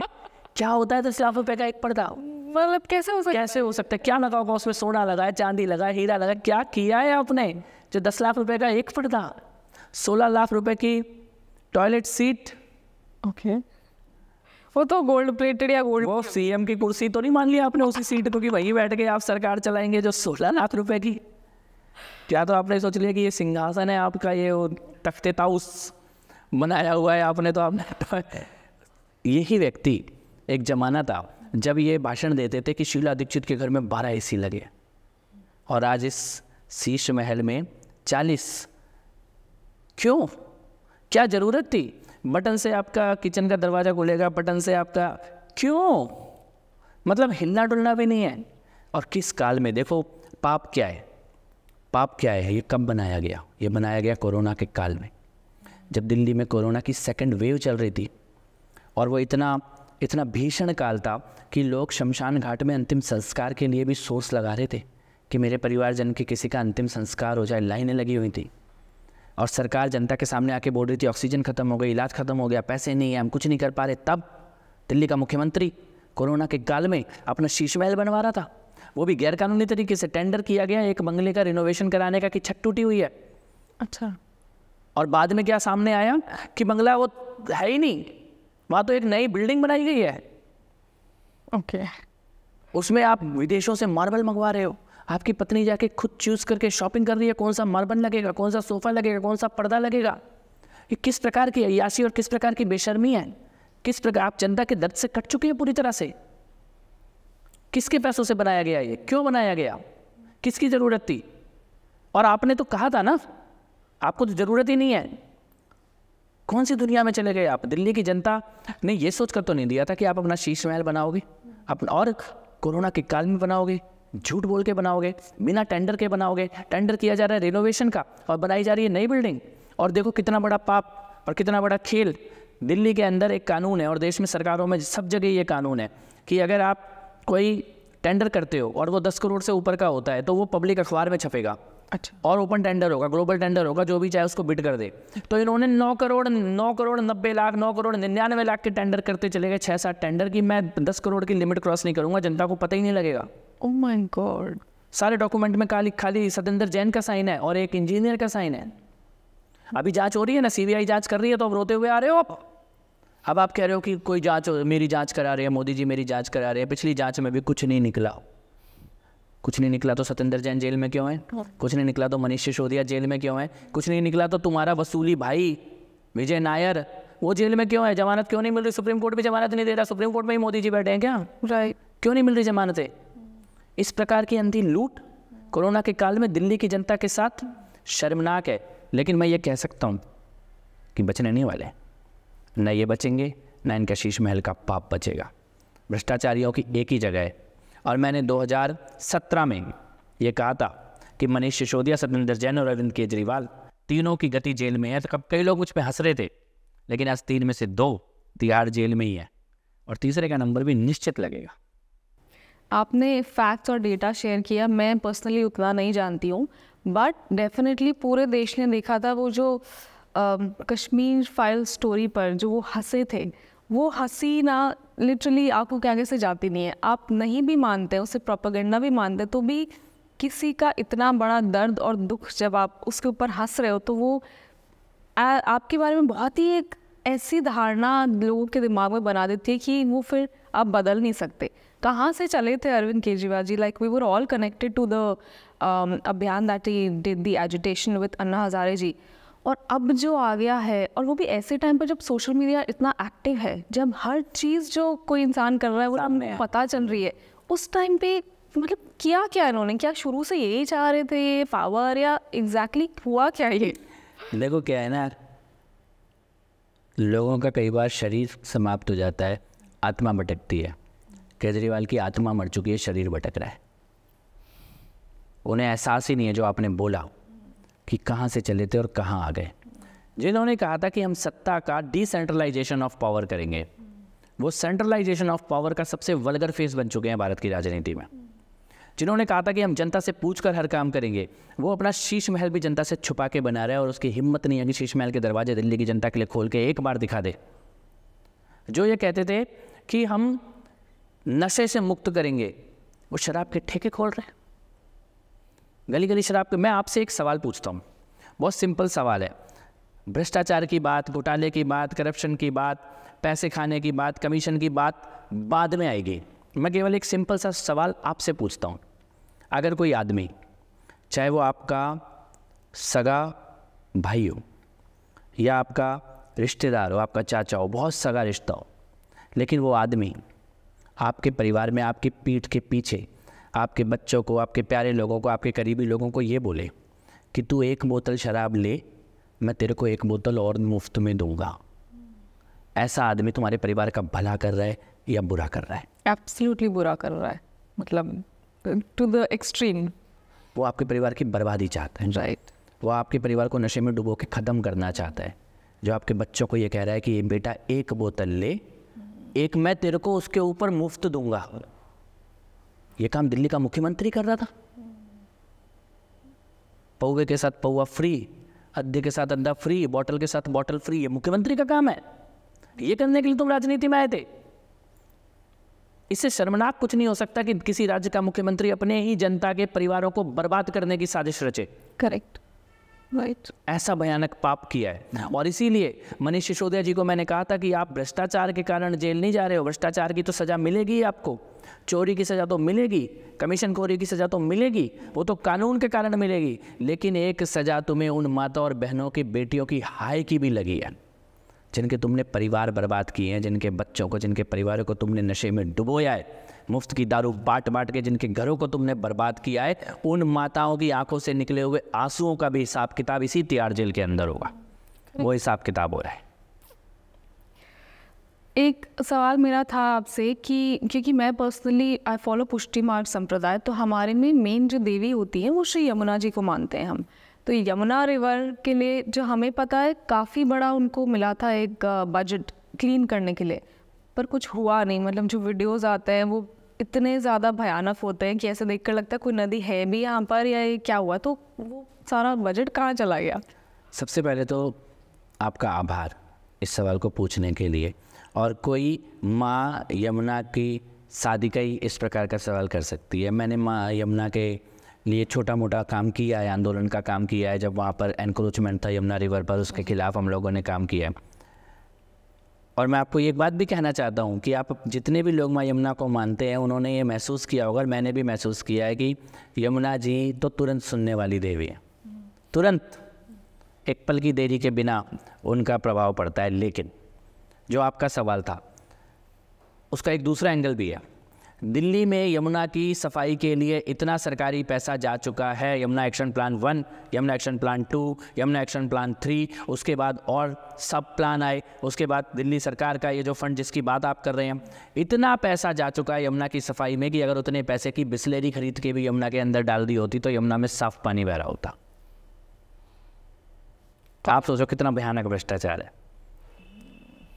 S2: क्या होता है 10 लाख रुपए का एक पर्दा।
S1: मतलब कैसे हो सकता है?
S2: क्या लगा होगा उसमें? सोना लगा है, चांदी लगा है, हीरा लगा है, क्या किया है आपने जो 10 लाख रुपए का एक पर्दा? 16 लाख रुपए की टॉयलेट सीट।
S1: ओके, वो तो गोल्ड प्लेटेड या गोल्ड,
S2: वो सीएम की कुर्सी तो नहीं मान लिया आपने उसी सीट को कि वहीं बैठ के आप सरकार चलाएंगे जो 16 लाख रुपए की? क्या तो आपने सोच लिया कि ये सिंहासन है आपका, ये वो तख्ते ताउस बनाया हुआ है आपने? तो आपने यही व्यक्ति एक जमाना था जब ये भाषण देते थे कि शीला दीक्षित के घर में 12 एसी लगे और आज इस शीश महल में 40। क्यों? क्या ज़रूरत थी? बटन से आपका किचन का दरवाज़ा खुलेगा, बटन से आपका, क्यों? मतलब हिलना डुलना भी नहीं है। और किस काल में? देखो पाप क्या है, पाप क्या है, ये कब बनाया गया? ये बनाया गया कोरोना के काल में, जब दिल्ली में कोरोना की सेकंड वेव चल रही थी और वो इतना भीषण काल था कि लोग शमशान घाट में अंतिम संस्कार के लिए भी सोर्स लगा रहे थे कि मेरे परिवारजन के किसी का अंतिम संस्कार हो जाए। लाइनें लगी हुई थी और सरकार जनता के सामने आके बोल रही थी ऑक्सीजन खत्म हो गई, इलाज खत्म हो गया, पैसे नहीं है, हम कुछ नहीं कर पा रहे। तब दिल्ली का मुख्यमंत्री कोरोना के काल में अपना शीश महल बनवा रहा था, वो भी गैर कानूनी तरीके से। टेंडर किया गया एक बंगले का रिनोवेशन कराने का कि छत टूटी हुई है।
S1: अच्छा।
S2: और बाद में क्या सामने आया कि बंगला वो है ही नहीं, वहाँ तो एक नई बिल्डिंग बनाई गई है।
S1: ओके।
S2: उसमें आप विदेशों से मार्बल मंगवा रहे हो, आपकी पत्नी जाके खुद चूज करके शॉपिंग कर रही है कौन सा मार्बल लगेगा, कौन सा सोफा लगेगा, कौन सा पर्दा लगेगा। ये किस प्रकार की अय्याशी और किस प्रकार की बेशर्मी है? किस प्रकार आप जनता के दर्द से कट चुके हैं पूरी तरह से। किसके पैसों से बनाया गया ये? क्यों बनाया गया? किसकी ज़रूरत थी? और आपने तो कहा था ना आपको तो ज़रूरत ही नहीं है। कौन सी दुनिया में चले गए आप? दिल्ली की जनता ने ये सोच कर तो नहीं दिया था कि आप अपना शीश महल बनाओगे और कोरोना के काल में बनाओगे, झूठ बोल के बनाओगे, बिना टेंडर के बनाओगे। टेंडर किया जा रहा है रिनोवेशन का और बनाई जा रही है नई बिल्डिंग। और देखो कितना बड़ा पाप और कितना बड़ा खेल। दिल्ली के अंदर एक कानून है और देश में सरकारों में सब जगह ये कानून है कि अगर आप कोई टेंडर करते हो और वो 10 करोड़ से ऊपर का होता है तो वो पब्लिक अखबार में छपेगा।
S1: अच्छा।
S2: और ओपन टेंडर होगा, ग्लोबल टेंडर होगा, जो भी चाहे उसको बिड कर दे। तो इन्होंने 9 करोड़ 90 लाख 9 करोड़ 99 लाख के टेंडर करते चले गए। 6-7 टेंडर की मैं 10 करोड़ की लिमिट क्रॉस नहीं करूंगा, जनता को पता ही नहीं लगेगा।
S1: Oh my God.
S2: सारे डॉक्यूमेंट में खाली सतेंद्र जैन का साइन है और एक इंजीनियर का साइन है। अभी जांच हो रही है ना, सीबीआई जांच कर रही है, तो अब रोते हुए आ रहे हो आप। अब आप कह रहे हो कि कोई जांच, मेरी जांच करा रहे हैं मोदी जी, मेरी जांच करा रहे हैं। पिछली जांच में भी कुछ नहीं निकला। कुछ नहीं निकला तो सतेंद्र जैन जेल में क्यों है? कुछ नहीं निकला तो मनीष सिसोदिया जेल में क्यों है? कुछ नहीं निकला तो तुम्हारा वसूली भाई विजय नायर वो जेल में क्यों है? जमानत क्यों नहीं मिल रही? सुप्रीम कोर्ट भी जमानत नहीं दे रहा। सुप्रीम कोर्ट में ही मोदी जी बैठे हैं क्या?
S1: राइट।
S2: क्यों नहीं मिल रही जमानतें? इस प्रकार की अंधी लूट कोरोना के काल में दिल्ली की जनता के साथ शर्मनाक है। लेकिन मैं ये कह सकता हूँ कि बचने नहीं वाले, न ये बचेंगे न इनका शीश महल का पाप बचेगा। भ्रष्टाचारियों की एक ही जगह है। और मैंने 2017 में ये कहा था कि मनीष सिसोदिया, सतेंद्र जैन और अरविंद केजरीवाल तीनों की गति जेल में है। तो कई लोग मुझ पर हंस रहे थे, लेकिन आज 3 में से 2 तिहाड़ जेल में ही है। और तीसरे का नंबर भी निश्चित लगेगा।
S1: आपने फैक्ट्स और डेटा शेयर किया, मैं पर्सनली उतना नहीं जानती हूँ, बट डेफिनेटली पूरे देश ने देखा था वो जो कश्मीर फाइल स्टोरी पर जो वो हंसे थे, वो हंसी ना लिटरली आंखों के आगे से जाती नहीं है। आप नहीं भी मानते, उसे प्रोपेगेंडा भी मानते, तो भी किसी का इतना बड़ा दर्द और दुख जब आप उसके ऊपर हंस रहे हो तो वो आपके बारे में बहुत ही एक ऐसी धारणा लोगों के दिमाग में बना देती है कि वो फिर आप बदल नहीं सकते। कहाँ से चले थे Arvind Kejriwal ji? Like we were all connected to the अभियान that he did the agitation with Anna Hazare ji, और अब जो आ गया है, और वो भी ऐसे टाइम पर जब सोशल मीडिया इतना एक्टिव है, जब हर चीज़ जो कोई इंसान कर रहा है वो हमें पता चल रही है, उस टाइम पे मतलब किया क्या इन्होंने? क्या शुरू से यही चाह रहे थे पावर, या एग्जैक्टली हुआ क्या ये?
S2: देखो क्या है ना, लोगों का कई बार शरीर समाप्त हो जाता है, आत्मा भटकती है। केजरीवाल की आत्मा मर चुकी है, शरीर भटक रहा है। उन्हें एहसास ही नहीं है जो आपने बोला कि कहाँ से चले थे और कहाँ आ गए। जिन्होंने कहा था कि हम सत्ता का डिसेंट्रलाइजेशन ऑफ पावर करेंगे, वो सेंट्रलाइजेशन ऑफ पावर का सबसे वल्गर फेस बन चुके हैं भारत की राजनीति में। जिन्होंने कहा था कि हम जनता से पूछकर हर काम करेंगे, वो अपना शीश महल भी जनता से छुपा के बना रहा है, और उसकी हिम्मत नहीं है कि शीश महल के दरवाजे दिल्ली की जनता के लिए खोल के एक बार दिखा दे। जो ये कहते थे कि हम नशे से मुक्त करेंगे, वो शराब के ठेके खोल रहे हैं, गली गली शराब के। मैं आपसे एक सवाल पूछता हूँ, बहुत सिंपल सवाल है। भ्रष्टाचार की बात, घोटाले की बात, करप्शन की बात, पैसे खाने की बात, कमीशन की बात बाद में आएगी। मैं केवल एक सिंपल सा सवाल आपसे पूछता हूँ। अगर कोई आदमी, चाहे वो आपका सगा भाई हो या आपका रिश्तेदार हो, आपका चाचा हो, बहुत सगा रिश्ता हो, लेकिन वो आदमी आपके परिवार में, आपकी पीठ के पीछे, आपके बच्चों को, आपके प्यारे लोगों को, आपके करीबी लोगों को ये बोले कि तू एक बोतल शराब ले, मैं तेरे को एक बोतल और मुफ्त में दूंगा, ऐसा आदमी तुम्हारे परिवार का भला कर रहा है या बुरा कर रहा है?
S1: एब्सोल्युटली बुरा कर रहा है, मतलब टू द एक्सट्रीम।
S2: वो आपके परिवार की बर्बादी चाहता है,
S1: राइट।
S2: वो आपके परिवार को नशे में डुबो के ख़त्म करना चाहता है। जो आपके बच्चों को ये कह रहा है कि बेटा एक बोतल ले, एक मैं तेरे को उसके ऊपर मुफ्त दूंगा। ये काम दिल्ली का मुख्यमंत्री कर रहा था। पौवे के साथ पौवा फ्री, अद्दे के साथ अद्दा फ्री, बॉटल के साथ बॉटल फ्री, ये मुख्यमंत्री का काम है। ये करने के लिए तुम राजनीति में आए थे। इससे शर्मनाक कुछ नहीं हो सकता कि किसी राज्य का मुख्यमंत्री अपने ही जनता के परिवारों को बर्बाद करने की साजिश रचे।
S1: Correct, right.
S2: ऐसा भयानक पाप किया है। और इसीलिए मनीष सिसोदिया जी को मैंने कहा था कि आप भ्रष्टाचार के कारण जेल नहीं जा रहे हो, भ्रष्टाचार की तो सजा मिलेगी आपको, चोरी की सजा तो मिलेगी, कमीशनखोरी की सजा तो मिलेगी, वो तो कानून के कारण मिलेगी, लेकिन एक सजा तुम्हें उन माता और बहनों की, बेटियों की हाय की भी लगी है, जिनके तुमने परिवार बर्बाद किए हैं, जिनके बच्चों को, जिनके परिवारों को तुमने नशे में डुबोया है, मुफ्त की दारू बांट बांट के जिनके घरों को तुमने बर्बाद किया है, उन माताओं की आंखों से निकले हुए आंसुओं का भी हिसाब किताब इसी तिहाड़ जेल के अंदर होगा। वो हिसाब किताब हो रहा है।
S1: एक सवाल मेरा था आपसे कि क्योंकि मैं पर्सनली आई फॉलो पुष्टि मार्ग संप्रदाय, तो हमारे में मेन जो देवी होती हैं वो श्री यमुना जी को मानते हैं हम। तो यमुना रिवर के लिए जो हमें पता है काफ़ी बड़ा उनको मिला था एक बजट क्लीन करने के लिए, पर कुछ हुआ नहीं। मतलब जो वीडियोस आते हैं वो इतने ज़्यादा भयानक होते हैं कि ऐसे देखकर लगता है कोई नदी है भी यहाँ पर या ये क्या हुआ, तो वो सारा बजट कहाँ चला गया?
S2: सबसे पहले तो आपका आभार इस सवाल को पूछने के लिए। और कोई माँ यमुना की शादी का ही इस प्रकार का सवाल कर सकती है? मैंने माँ यमुना के लिए छोटा मोटा काम किया है, आंदोलन का काम किया है। जब वहाँ पर एनक्रोचमेंट था यमुना रिवर पर, उसके खिलाफ हम लोगों ने काम किया है। और मैं आपको एक बात भी कहना चाहता हूँ कि आप जितने भी लोग माँ यमुना को मानते हैं, उन्होंने ये महसूस किया होगा, और मैंने भी महसूस किया है कि यमुना जी तो तुरंत सुनने वाली देवी है, तुरंत एक पल की देरी के बिना उनका प्रभाव पड़ता है। लेकिन जो आपका सवाल था उसका एक दूसरा एंगल भी है। दिल्ली में यमुना की सफाई के लिए इतना सरकारी पैसा जा चुका है। Yamuna action plan 1, Yamuna action plan 2, Yamuna action plan 3, उसके बाद और सब प्लान आए, उसके बाद दिल्ली सरकार का ये जो फंड जिसकी बात आप कर रहे हैं, इतना पैसा जा चुका है यमुना की सफाई में कि अगर उतने पैसे की बिस्लेरी खरीद के भी यमुना के अंदर डाल दी होती तो यमुना में साफ पानी बह रहा होता। तो आप सोचो कितना भयानक भ्रष्टाचार है।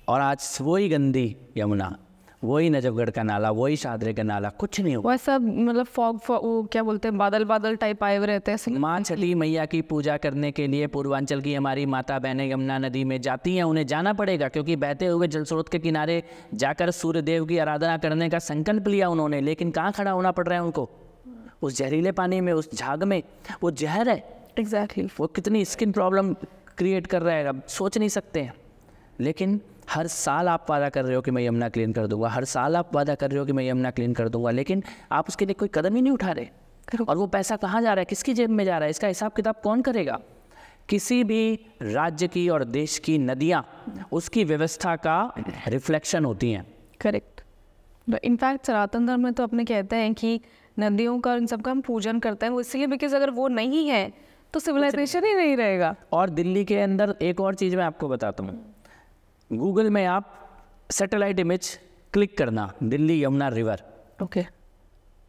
S2: और आज वही गंदी यमुना, वही नजफगढ़ का नाला, वही शाहदरे का नाला, कुछ नहीं हुआ।
S1: वैसा मतलब फॉग वो क्या बोलते हैं, बादल बादल टाइप आए हुए रहते हैं।
S2: माँ छठी मैया की पूजा करने के लिए पूर्वांचल की हमारी माता बहनें यमुना नदी में जाती हैं, उन्हें जाना पड़ेगा क्योंकि बहते हुए जल स्रोत के किनारे जाकर सूर्य देव की आराधना करने का संकल्प लिया उन्होंने, लेकिन कहाँ खड़ा होना पड़ रहा है उनको, उस जहरीले पानी में, उस झाग में। वो जहर है।
S1: एग्जैक्टली।
S2: वो कितनी स्किन प्रॉब्लम क्रिएट कर रहा है, अब सोच नहीं सकते हैं। लेकिन हर साल आप वादा कर रहे हो कि मैं यमुना क्लीन कर दूंगा, हर साल आप वादा कर रहे हो कि मैं यमुना क्लीन कर दूंगा, लेकिन आप उसके लिए कोई कदम ही नहीं उठा रहे। और वो पैसा कहाँ जा रहा है, किसकी जेब में जा रहा है, इसका हिसाब किताब कौन करेगा? किसी भी राज्य की और देश की नदियाँ उसकी व्यवस्था का रिफ्लेक्शन होती हैं।
S1: करेक्ट। इनफैक्ट सनातन धर्म में तो अपने कहते हैं कि नदियों का, इन सब का हम पूजन करते हैं, वो इसलिए बिकॉज अगर वो नहीं है तो सिविलाइजेशन ही नहीं रहेगा।
S2: और दिल्ली के अंदर एक और चीज़ मैं आपको बताता हूँ, गूगल में आप सैटेलाइट इमेज क्लिक करना, दिल्ली यमुना रिवर,
S1: ओके,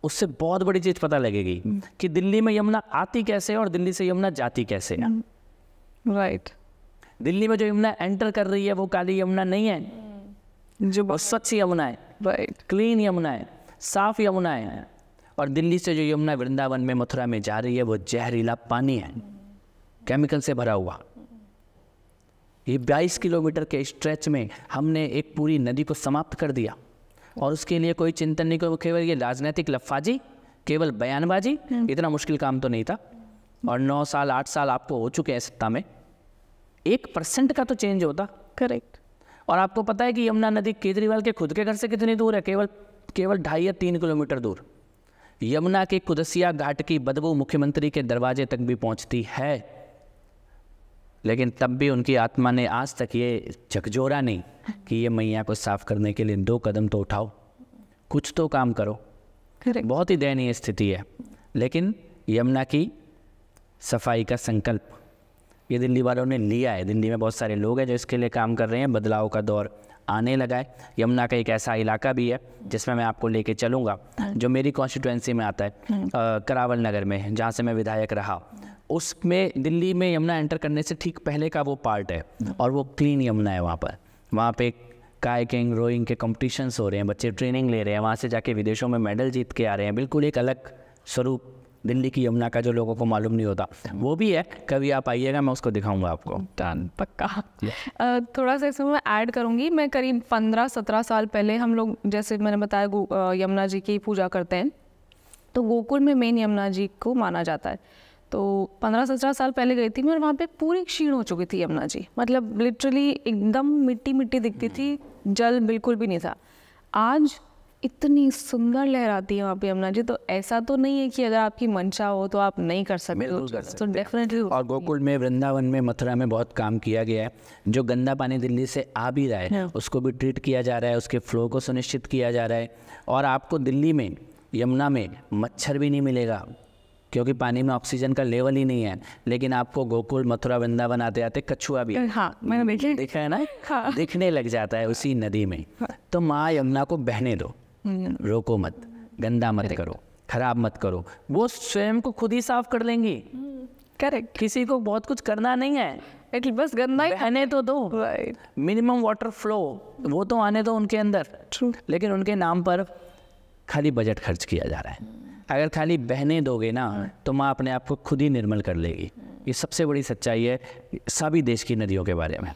S2: उससे बहुत बड़ी चीज़ पता लगेगी कि दिल्ली में यमुना आती कैसे और दिल्ली से यमुना जाती कैसे है।
S1: राइट।
S2: दिल्ली में जो यमुना एंटर कर रही है वो काली यमुना नहीं है,
S1: जो
S2: बहुत स्वच्छ यमुना है,
S1: राइट,
S2: क्लीन यमुना है, साफ यमुना है। और दिल्ली से जो यमुना वृंदावन में, मथुरा में जा रही है वो जहरीला पानी है, केमिकल से भरा हुआ। ये 22 किलोमीटर के स्ट्रेच में हमने एक पूरी नदी को समाप्त कर दिया और उसके लिए कोई चिंतन नहीं, कोई केवल ये राजनीतिक लफ्फाजी, केवल बयानबाजी। इतना मुश्किल काम तो नहीं था। और 9 साल 8 साल आपको हो चुके हैं सत्ता में, 1% का तो चेंज होता।
S1: करेक्ट।
S2: और आपको पता है कि यमुना नदी केजरीवाल के खुद के घर से कितनी दूर है? केवल 2.5 या 3 किलोमीटर दूर। यमुना के कुदसिया घाट की बदबू मुख्यमंत्री के दरवाजे तक भी पहुंचती है, लेकिन तब भी उनकी आत्मा ने आज तक ये झकझोरा नहीं कि ये मैया को साफ करने के लिए 2 कदम तो उठाओ, कुछ तो काम करो।
S1: करेक्ट।
S2: बहुत ही दयनीय स्थिति है। लेकिन यमुना की सफाई का संकल्प ये दिल्ली वालों ने लिया है। दिल्ली में बहुत सारे लोग हैं जो इसके लिए काम कर रहे हैं। बदलाव का दौर आने लगा है। यमुना का एक ऐसा इलाका भी है जिसमें मैं आपको लेके चलूँगा, जो मेरी कॉन्स्टिट्यूएंसी में आता है, करावल नगर में, जहाँ से मैं विधायक रहा। उसमें दिल्ली में यमुना एंटर करने से ठीक पहले का वो पार्ट है और वो क्लीन यमुना है। वहाँ पे कायाकिंग, रोइंग के कॉम्पिटिशन्स हो रहे हैं, बच्चे ट्रेनिंग ले रहे हैं, वहाँ से जाके विदेशों में मेडल जीत के आ रहे हैं। बिल्कुल एक अलग स्वरूप दिल्ली की यमुना का जो लोगों को मालूम नहीं होता, वो भी है। कभी आप आइएगा, मैं उसको दिखाऊंगा आपको।
S1: डन, पक्का। थोड़ा सा इसमें मैं ऐड करूँगी। मैं करीब 15-17 साल पहले, हम लोग जैसे मैंने बताया यमुना जी की पूजा करते हैं, तो गोकुल में मेन यमुना जी को माना जाता है। तो 15-17 साल पहले गई थी मैं, और वहाँ पे पूरी क्षीण हो चुकी थी यमुना जी। मतलब लिटरली एकदम मिट्टी मिट्टी दिखती थी, जल बिल्कुल भी नहीं था। आज इतनी सुंदर लहराती है वहाँ पे यमुना जी। तो ऐसा तो नहीं है कि अगर आपकी मंशा हो तो आप नहीं कर सकते, तो डेफिनेटली।
S2: और गोकुल में, वृंदावन में, मथुरा में बहुत काम किया गया है। जो गंदा पानी दिल्ली से आ भी रहा है उसको भी ट्रीट किया जा रहा है, उसके फ्लो को सुनिश्चित किया जा रहा है। और आपको दिल्ली में, यमुना में मच्छर भी नहीं मिलेगा क्योंकि पानी में ऑक्सीजन का लेवल ही नहीं है। लेकिन आपको गोकुल, मथुरा, वृंदावन आते आते कछुआ भी,
S1: हाँ मैंने देखा
S2: है ना, हाँ, दिखने लग जाता है उसी नदी में। तो माँ यमुना को बहने दो, रोको मत, गंदा मत करो, खराब मत करो, वो स्वयं को खुद ही साफ कर लेंगी।
S1: करेक्ट।
S2: किसी को बहुत कुछ करना नहीं है,
S1: बस गंदा ही
S2: बहने तो दो। मिनिमम वाटर फ्लो वो तो आने दो उनके अंदर।
S1: True.
S2: लेकिन उनके नाम पर खाली बजट खर्च किया जा रहा है। अगर खाली बहने दोगे ना तो माँ अपने आप को खुद ही निर्मल कर लेगी। ये सबसे बड़ी सच्चाई है सभी देश की नदियों के बारे में।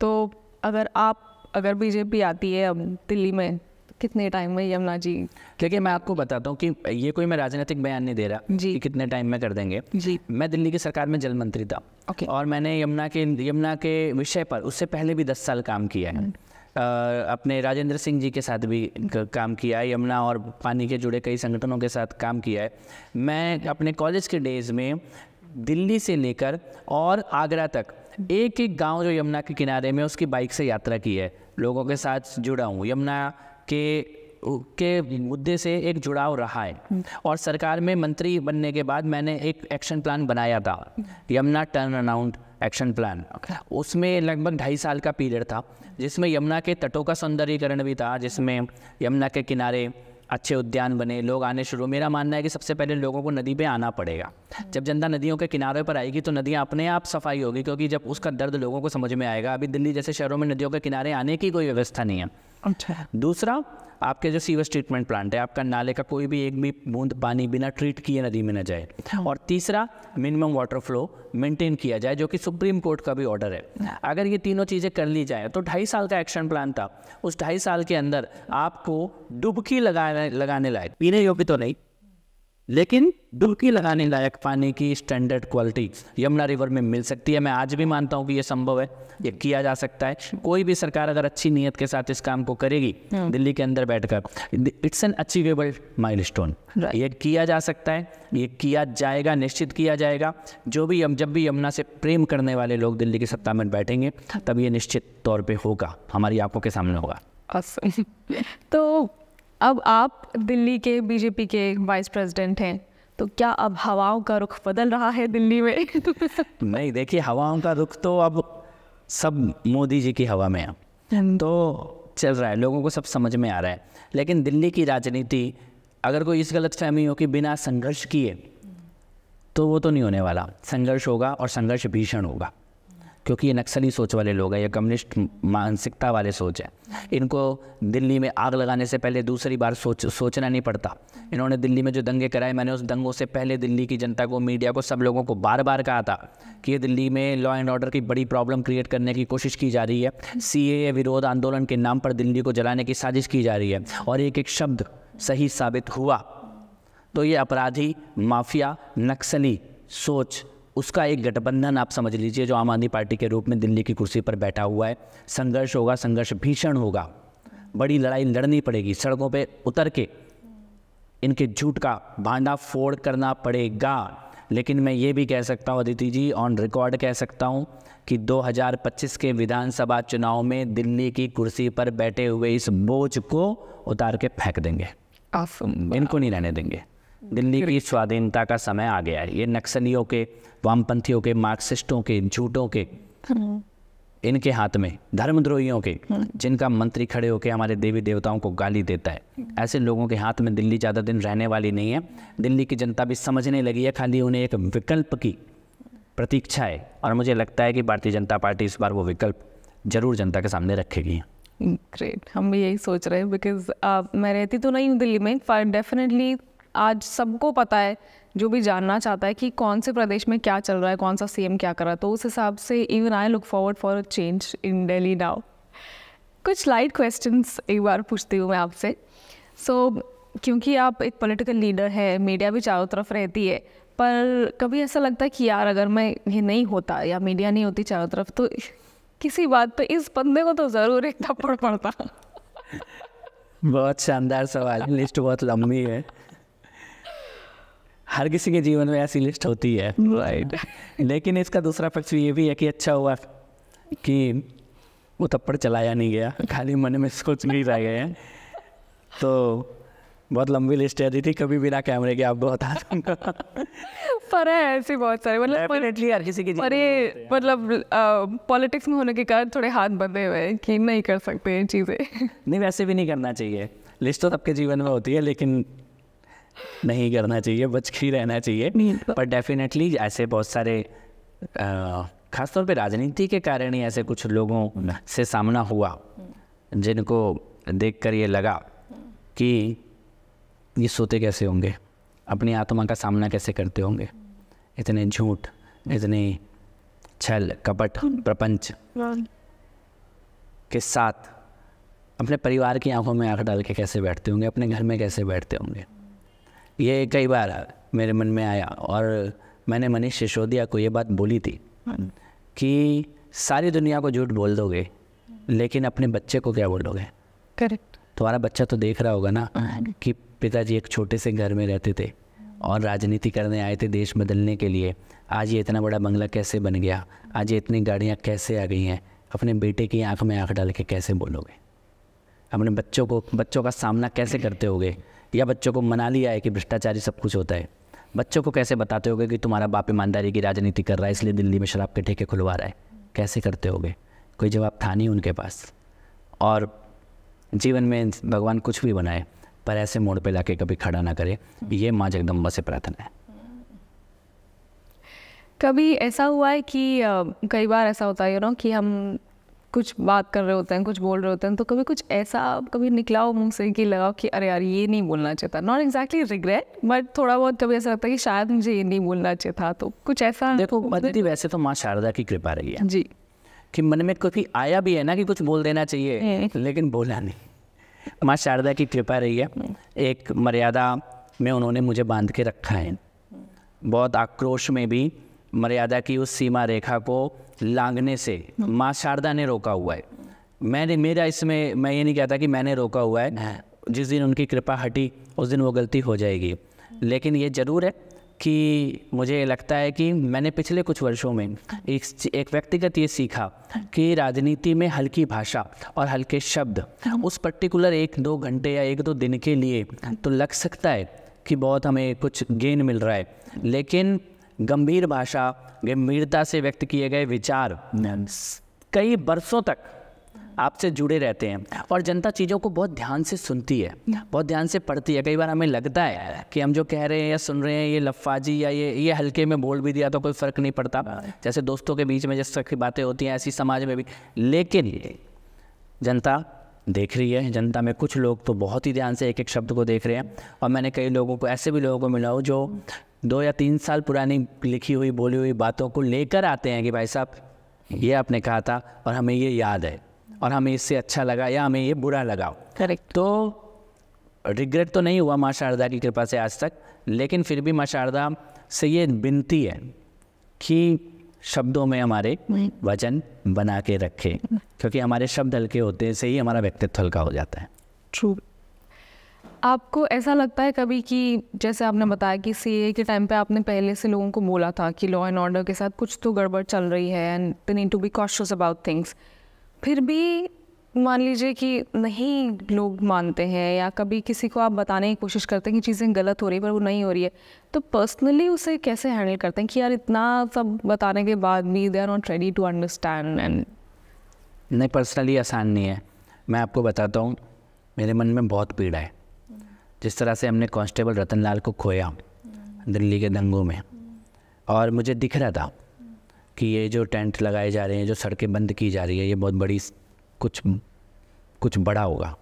S1: तो अगर बीजेपी आती है अब दिल्ली में, कितने टाइम में यमुना जी?
S2: देखिए मैं आपको बताता हूँ कि ये कोई मैं राजनीतिक बयान नहीं दे रहा
S1: जी,
S2: कि कितने टाइम में कर देंगे
S1: जी।
S2: मैं दिल्ली की सरकार में जल मंत्री था।
S1: ओके।
S2: और मैंने यमुना के विषय पर उससे पहले भी 10 साल काम किया है। अपने राजेंद्र सिंह जी के साथ भी काम किया है, यमुना और पानी के जुड़े कई संगठनों के साथ काम किया है। मैं अपने कॉलेज के डेज़ में दिल्ली से लेकर और आगरा तक एक एक गांव जो यमुना के किनारे में, उसकी बाइक से यात्रा की है, लोगों के साथ जुड़ा हूँ। यमुना के मुद्दे से एक जुड़ाव रहा है। और सरकार में मंत्री बनने के बाद मैंने एक एक्शन प्लान बनाया था, Yamuna turn around action plan. उसमें लगभग 2.5 साल का पीरियड था, जिसमें यमुना के तटों का सौंदर्यीकरण भी था, जिसमें यमुना के किनारे अच्छे उद्यान बने, लोग आने शुरू। मेरा मानना है कि सबसे पहले लोगों को नदी पे आना पड़ेगा। जब जनता नदियों के किनारों पर आएगी तो नदियाँ अपने आप सफाई होगी, क्योंकि जब उसका दर्द लोगों को समझ में आएगा। अभी दिल्ली जैसे शहरों में नदियों के किनारे आने की कोई व्यवस्था नहीं है।
S1: अच्छा।
S2: दूसरा, आपके जो सीवेज ट्रीटमेंट प्लांट है, आपका नाले का कोई भी एक भी बूंद पानी बिना ट्रीट किए नदी में न जाए। और तीसरा, मिनिमम वाटर फ्लो मेंटेन किया जाए, जो कि सुप्रीम कोर्ट का भी ऑर्डर है। अगर ये तीनों चीज़ें कर ली जाए तो 2.5 साल का एक्शन प्लान था, उस 2.5 साल के अंदर आपको डुबकी लगाने लायक, पीने योग्य तो नहीं लेकिन डुबकी लगाने लायक पानी की स्टैंडर्ड क्वालिटी यमुना रिवर में मिल सकती है। मैं आज भी मानता हूँ कि ये संभव है, ये किया जा सकता है। कोई भी सरकार अगर अच्छी नीयत के साथ इस काम को करेगी दिल्ली के अंदर बैठकर, इट्स एन अचीवेबल माइलस्टोन। ये किया जा सकता है, ये किया जाएगा, निश्चित किया जाएगा। जब भी यमुना से प्रेम करने वाले लोग दिल्ली की सत्ता में बैठेंगे, तब ये निश्चित तौर पर होगा, हमारी आंखों के सामने होगा।
S1: तो अब आप दिल्ली के बीजेपी के वाइस प्रेसिडेंट हैं, तो क्या अब हवाओं का रुख बदल रहा है दिल्ली में?
S2: नहीं, देखिए, हवाओं का रुख तो अब सब मोदी जी की हवा में है, तो चल रहा है, लोगों को सब समझ में आ रहा है। लेकिन दिल्ली की राजनीति, अगर कोई इस गलत फहमी हो कि बिना संघर्ष किए, तो वो तो नहीं होने वाला। संघर्ष होगा और संघर्ष भीषण होगा, क्योंकि ये नक्सली सोच वाले लोग हैं, ये कम्युनिस्ट मानसिकता वाले सोच है। इनको दिल्ली में आग लगाने से पहले दूसरी बार सोचना नहीं पड़ता। इन्होंने दिल्ली में जो दंगे कराए, मैंने उस दंगों से पहले दिल्ली की जनता को, मीडिया को, सब लोगों को बार बार कहा था कि ये दिल्ली में लॉ एंड ऑर्डर की बड़ी प्रॉब्लम क्रिएट करने की कोशिश की जा रही है। CAA विरोध आंदोलन के नाम पर दिल्ली को जलाने की साजिश की जा रही है, और एक एक शब्द सही साबित हुआ। तो ये अपराधी, माफिया, नक्सली सोच, उसका एक गठबंधन आप समझ लीजिए, जो आम आदमी पार्टी के रूप में दिल्ली की कुर्सी पर बैठा हुआ है। संघर्ष होगा, संघर्ष भीषण होगा, बड़ी लड़ाई लड़नी पड़ेगी, सड़कों पे उतर के इनके झूठ का भांडा फोड़ करना पड़ेगा। लेकिन मैं ये भी कह सकता हूँ अदिति जी, ऑन रिकॉर्ड कह सकता हूँ कि 2025 के विधानसभा चुनाव में दिल्ली की कुर्सी पर बैठे हुए इस बोझ को उतार के फेंक देंगे। इनको नहीं रहने देंगे। दिल्ली की स्वाधीनता का समय आ गया है। ये नक्सलियों के, वामपंथियों के, मार्क्सिस्टों के, झूठों के, इनके हाथ में, धर्मद्रोहियों के, जिनका मंत्री खड़े होकर हमारे देवी देवताओं को गाली देता है, ऐसे लोगों के हाथ में दिल्ली ज़्यादा दिन रहने वाली नहीं है। दिल्ली की जनता भी समझने लगी है, खाली उन्हें एक विकल्प की प्रतीक्षा है, और मुझे लगता है कि भारतीय जनता पार्टी इस बार वो विकल्प जरूर जनता के सामने रखेगी।
S1: ग्रेट, हम भी यही सोच रहे हैं, बिकॉज मैं रहती तो नहीं हूँ दिल्ली में, पर डेफिनेटली आज सबको पता है, जो भी जानना चाहता है कि कौन से प्रदेश में क्या चल रहा है, कौन सा CM क्या कर रहा है, तो उस हिसाब से even I look forward for a change in Delhi now. कुछ लाइट क्वेश्चंस एक बार पूछती हूँ मैं आपसे। क्योंकि आप एक पॉलिटिकल लीडर है, मीडिया भी चारों तरफ रहती है, पर कभी ऐसा लगता है कि यार अगर मैं ये नहीं होता या मीडिया नहीं होती चारों तरफ, तो किसी बात पे इस बंदे को तो ज़रूर एक थप्पड़ पड़ता?
S2: बहुत शानदार सवाल है, लिस्ट बहुत लंबी है। हर किसी के जीवन में ऐसी लिस्ट होती है,
S1: राइट।
S2: लेकिन इसका दूसरा पक्ष ये भी है कि अच्छा हुआ कि वो थप्पड़ चलाया नहीं गया, खाली मन में सोच नहीं रह गए हैं। तो बहुत लंबी लिस्ट है दीदी, कभी बिना कैमरे के आपको बता दूंगा।
S1: पर है ऐसे बहुत सारे, मतलब
S2: हर किसी के
S1: पर ये मतलब पॉलिटिक्स में होने के कारण थोड़े हाथ बंधे हुए हैं कि नहीं कर सकते ये चीज़ें।
S2: नहीं, वैसे भी नहीं करना चाहिए। लिस्ट तो सबके जीवन में होती है, लेकिन नहीं करना चाहिए, बच के ही रहना चाहिए। पर डेफिनेटली ऐसे बहुत सारे खासतौर पे राजनीति के कारण ही ऐसे कुछ लोगों से सामना हुआ, जिनको देखकर ये लगा कि ये सोते कैसे होंगे, अपनी आत्मा का सामना कैसे करते होंगे, इतने झूठ, इतने छल कपट प्रपंच के साथ अपने परिवार की आंखों में आंख डाल के कैसे बैठते होंगे, अपने घर में कैसे बैठते होंगे। ये कई बार मेरे मन में आया, और मैंने मनीष सिसोदिया को ये बात बोली थी कि सारी दुनिया को झूठ बोल दोगे, लेकिन अपने बच्चे को क्या बोलोगे?
S1: करेक्ट।
S2: तुम्हारा बच्चा तो देख रहा होगा ना कि पिताजी एक छोटे से घर में रहते थे और राजनीति करने आए थे देश बदलने के लिए। आज ये इतना बड़ा बंगला कैसे बन गया, आज ये इतनी गाड़ियाँ कैसे आ गई हैं, अपने बेटे की आंख में आंख डाल के कैसे बोलोगे? अपने बच्चों का सामना कैसे करते होगे? या बच्चों को मना लिया है कि भ्रष्टाचारी सब कुछ होता है, बच्चों को कैसे बताते होगे कि तुम्हारा बाप ईमानदारी की राजनीति कर रहा है इसलिए दिल्ली में शराब के ठेके खुलवा रहा है? कैसे करते होगे? कोई जवाब था नहीं उनके पास। और जीवन में भगवान कुछ भी बनाए, पर ऐसे मोड़ पे लाके कभी खड़ा ना करे, ये माँ जगदम्बा से प्रार्थना है।
S1: कभी ऐसा हुआ है कि कई बार ऐसा होता है कि हम कुछ बात कर रहे होते हैं, कुछ बोल रहे होते हैं, तो कभी कुछ ऐसा कभी निकला हो मुंह से कि लगा कि अरे यार ये नहीं बोलना चाहिए था, नॉट एग्जैक्टली रिग्रेट बट थोड़ा बहुत कभी ऐसा लगता है कि शायद मुझे ये नहीं बोलना चाहिए था, तो कुछ ऐसा?
S2: देखो अदिति, वैसे तो माँ शारदा की कृपा रही है
S1: जी
S2: कि मन में कभी आया भी है ना कि कुछ बोल देना चाहिए, लेकिन बोला नहीं। माँ शारदा की कृपा रही है, एक मर्यादा में उन्होंने मुझे बांध के रखा है। बहुत आक्रोश में भी मर्यादा की उस सीमा रेखा को लांघने से माँ शारदा ने रोका हुआ है। मेरा इसमें मैं ये नहीं कहता कि मैंने रोका हुआ है, जिस दिन उनकी कृपा हटी उस दिन वो गलती हो जाएगी। लेकिन ये ज़रूर है कि मुझे लगता है कि मैंने पिछले कुछ वर्षों में एक व्यक्तिगत ये सीखा कि राजनीति में हल्की भाषा और हल्के शब्द उस पर्टिकुलर 1-2 घंटे या 1-2 दिन के लिए तो लग सकता है कि बहुत हमें कुछ गेन मिल रहा है, लेकिन गंभीर भाषा, गंभीरता से व्यक्त किए गए विचार कई बरसों तक आपसे जुड़े रहते हैं और जनता चीज़ों को बहुत ध्यान से सुनती है, बहुत ध्यान से पढ़ती है। कई बार हमें लगता है कि हम जो कह रहे हैं या सुन रहे हैं ये लफ्फाजी या ये हल्के में बोल भी दिया तो कोई फ़र्क नहीं पड़ता, जैसे दोस्तों के बीच में जिस तरह की बातें होती हैं ऐसी समाज में भी। लेकिन जनता देख रही है, जनता में कुछ लोग तो बहुत ही ध्यान से एक एक शब्द को देख रहे हैं। और मैंने कई लोगों को, ऐसे भी लोगों को मिला हो जो 2 या 3 साल पुरानी लिखी हुई बोली हुई बातों को लेकर आते हैं कि भाई साहब ये आपने कहा था और हमें ये याद है और हमें इससे अच्छा लगा या हमें ये बुरा लगा।
S1: करेक्ट।
S2: तो रिग्रेट तो नहीं हुआ माँ शारदा की कृपा से आज तक, लेकिन फिर भी माँ शारदा से ये विनती है कि शब्दों में हमारे वचन बना के रखें, क्योंकि हमारे शब्द हल्के होते से ही हमारा व्यक्तित्व हल्का हो जाता है।
S1: ट्रू। आपको ऐसा लगता है कभी कि जैसे आपने बताया कि सीए के टाइम पे आपने पहले से लोगों को बोला था कि लॉ एंड ऑर्डर के साथ कुछ तो गड़बड़ चल रही है and they need to be cautious about things, फिर भी मान लीजिए कि नहीं लोग मानते हैं या कभी किसी को आप बताने की कोशिश करते हैं कि चीज़ें गलत हो रही है पर वो नहीं हो रही है, तो पर्सनली उसे कैसे हैंडल करते हैं कि यार इतना सब बताने के बाद भी they are not ready to understand? And
S2: नहीं, पर्सनली आसान नहीं है। मैं आपको बताता हूँ, मेरे मन में बहुत पीड़ा है। जिस तरह से हमने कांस्टेबल रतनलाल को खोया दिल्ली के दंगों में, और मुझे दिख रहा था कि ये जो टेंट लगाए जा रहे हैं, जो सड़कें बंद की जा रही है, ये बहुत बड़ी कुछ बड़ा होगा,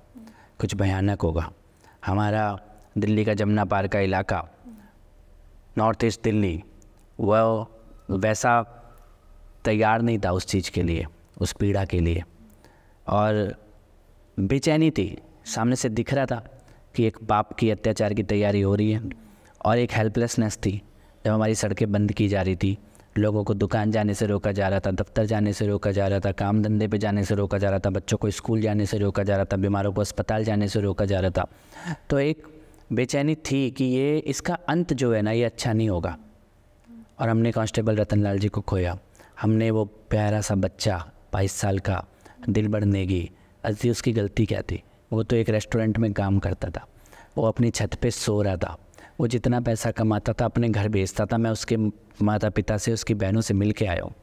S2: कुछ भयानक होगा। हमारा दिल्ली का जमुना पार का इलाका, नॉर्थ ईस्ट दिल्ली, वह वैसा तैयार नहीं था उस चीज़ के लिए, उस पीड़ा के लिए। और बेचैनी थी, सामने से दिख रहा था कि एक पाप की अत्याचार की तैयारी हो रही है, और एक हेल्पलेसनेस थी जब हमारी सड़कें बंद की जा रही थी, लोगों को दुकान जाने से रोका जा रहा था, दफ्तर जाने से रोका जा रहा था, काम धंधे पे जाने से रोका जा रहा था, बच्चों को स्कूल जाने से रोका जा रहा था, बीमारों को अस्पताल जाने से रोका जा रहा था। तो एक बेचैनी थी कि ये इसका अंत जो है ना ये अच्छा नहीं होगा। और हमने कांस्टेबल रतनलाल जी को खोया। हमने वो प्यारा सा बच्चा 22 साल का दिलबर नेगी, अजी उसकी गलती क्या थी? वो तो एक रेस्टोरेंट में काम करता था, वो अपनी छत पे सो रहा था, वो जितना पैसा कमाता था अपने घर भेजता था। मैं उसके माता पिता से, उसकी बहनों से मिल के आया हूँ।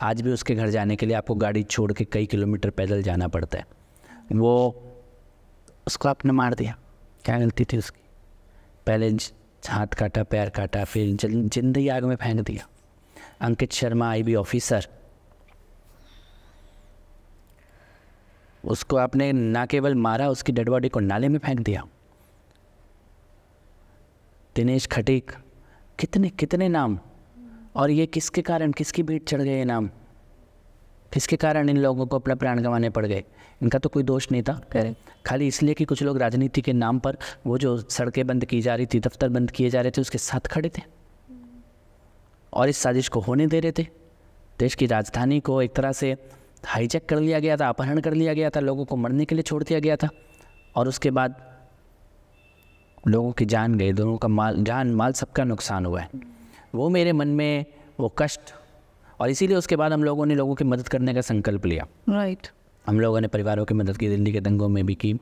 S2: आज भी उसके घर जाने के लिए आपको गाड़ी छोड़ के कई किलोमीटर पैदल जाना पड़ता है। वो उसको आपने मार दिया, क्या गलती थी उसकी? पहले हाथ काटा, पैर काटा, फिर जिंदगी आग में फेंक दिया। अंकित शर्मा IB ऑफिसर, उसको आपने ना केवल मारा, उसकी डेड बॉडी को नाले में फेंक दिया। दिनेश खटीक, कितने कितने नाम, और ये किसके कारण, किसकी भीड़ चढ़ गए ये नाम? किसके कारण इन लोगों को अपना प्राण गंवाने पड़ गए? इनका तो कोई दोष नहीं था, खाली इसलिए कि कुछ लोग राजनीति के नाम पर वो जो सड़कें बंद की जा रही थी, दफ्तर बंद किए जा रहे थे, उसके साथ खड़े थे और इस साजिश को होने दे रहे थे। देश की राजधानी को एक तरह से हाईजैक कर लिया गया था, अपहरण कर लिया गया था, लोगों को मरने के लिए छोड़ दिया गया था, और उसके बाद लोगों की जान गई, दोनों का जान माल सबका नुकसान हुआ है। वो मेरे मन में वो कष्ट, और इसीलिए उसके बाद हम लोगों ने लोगों की मदद करने का संकल्प लिया।
S1: राइट।
S2: हम लोगों ने परिवारों की मदद की, दिल्ली के दंगों में भी की।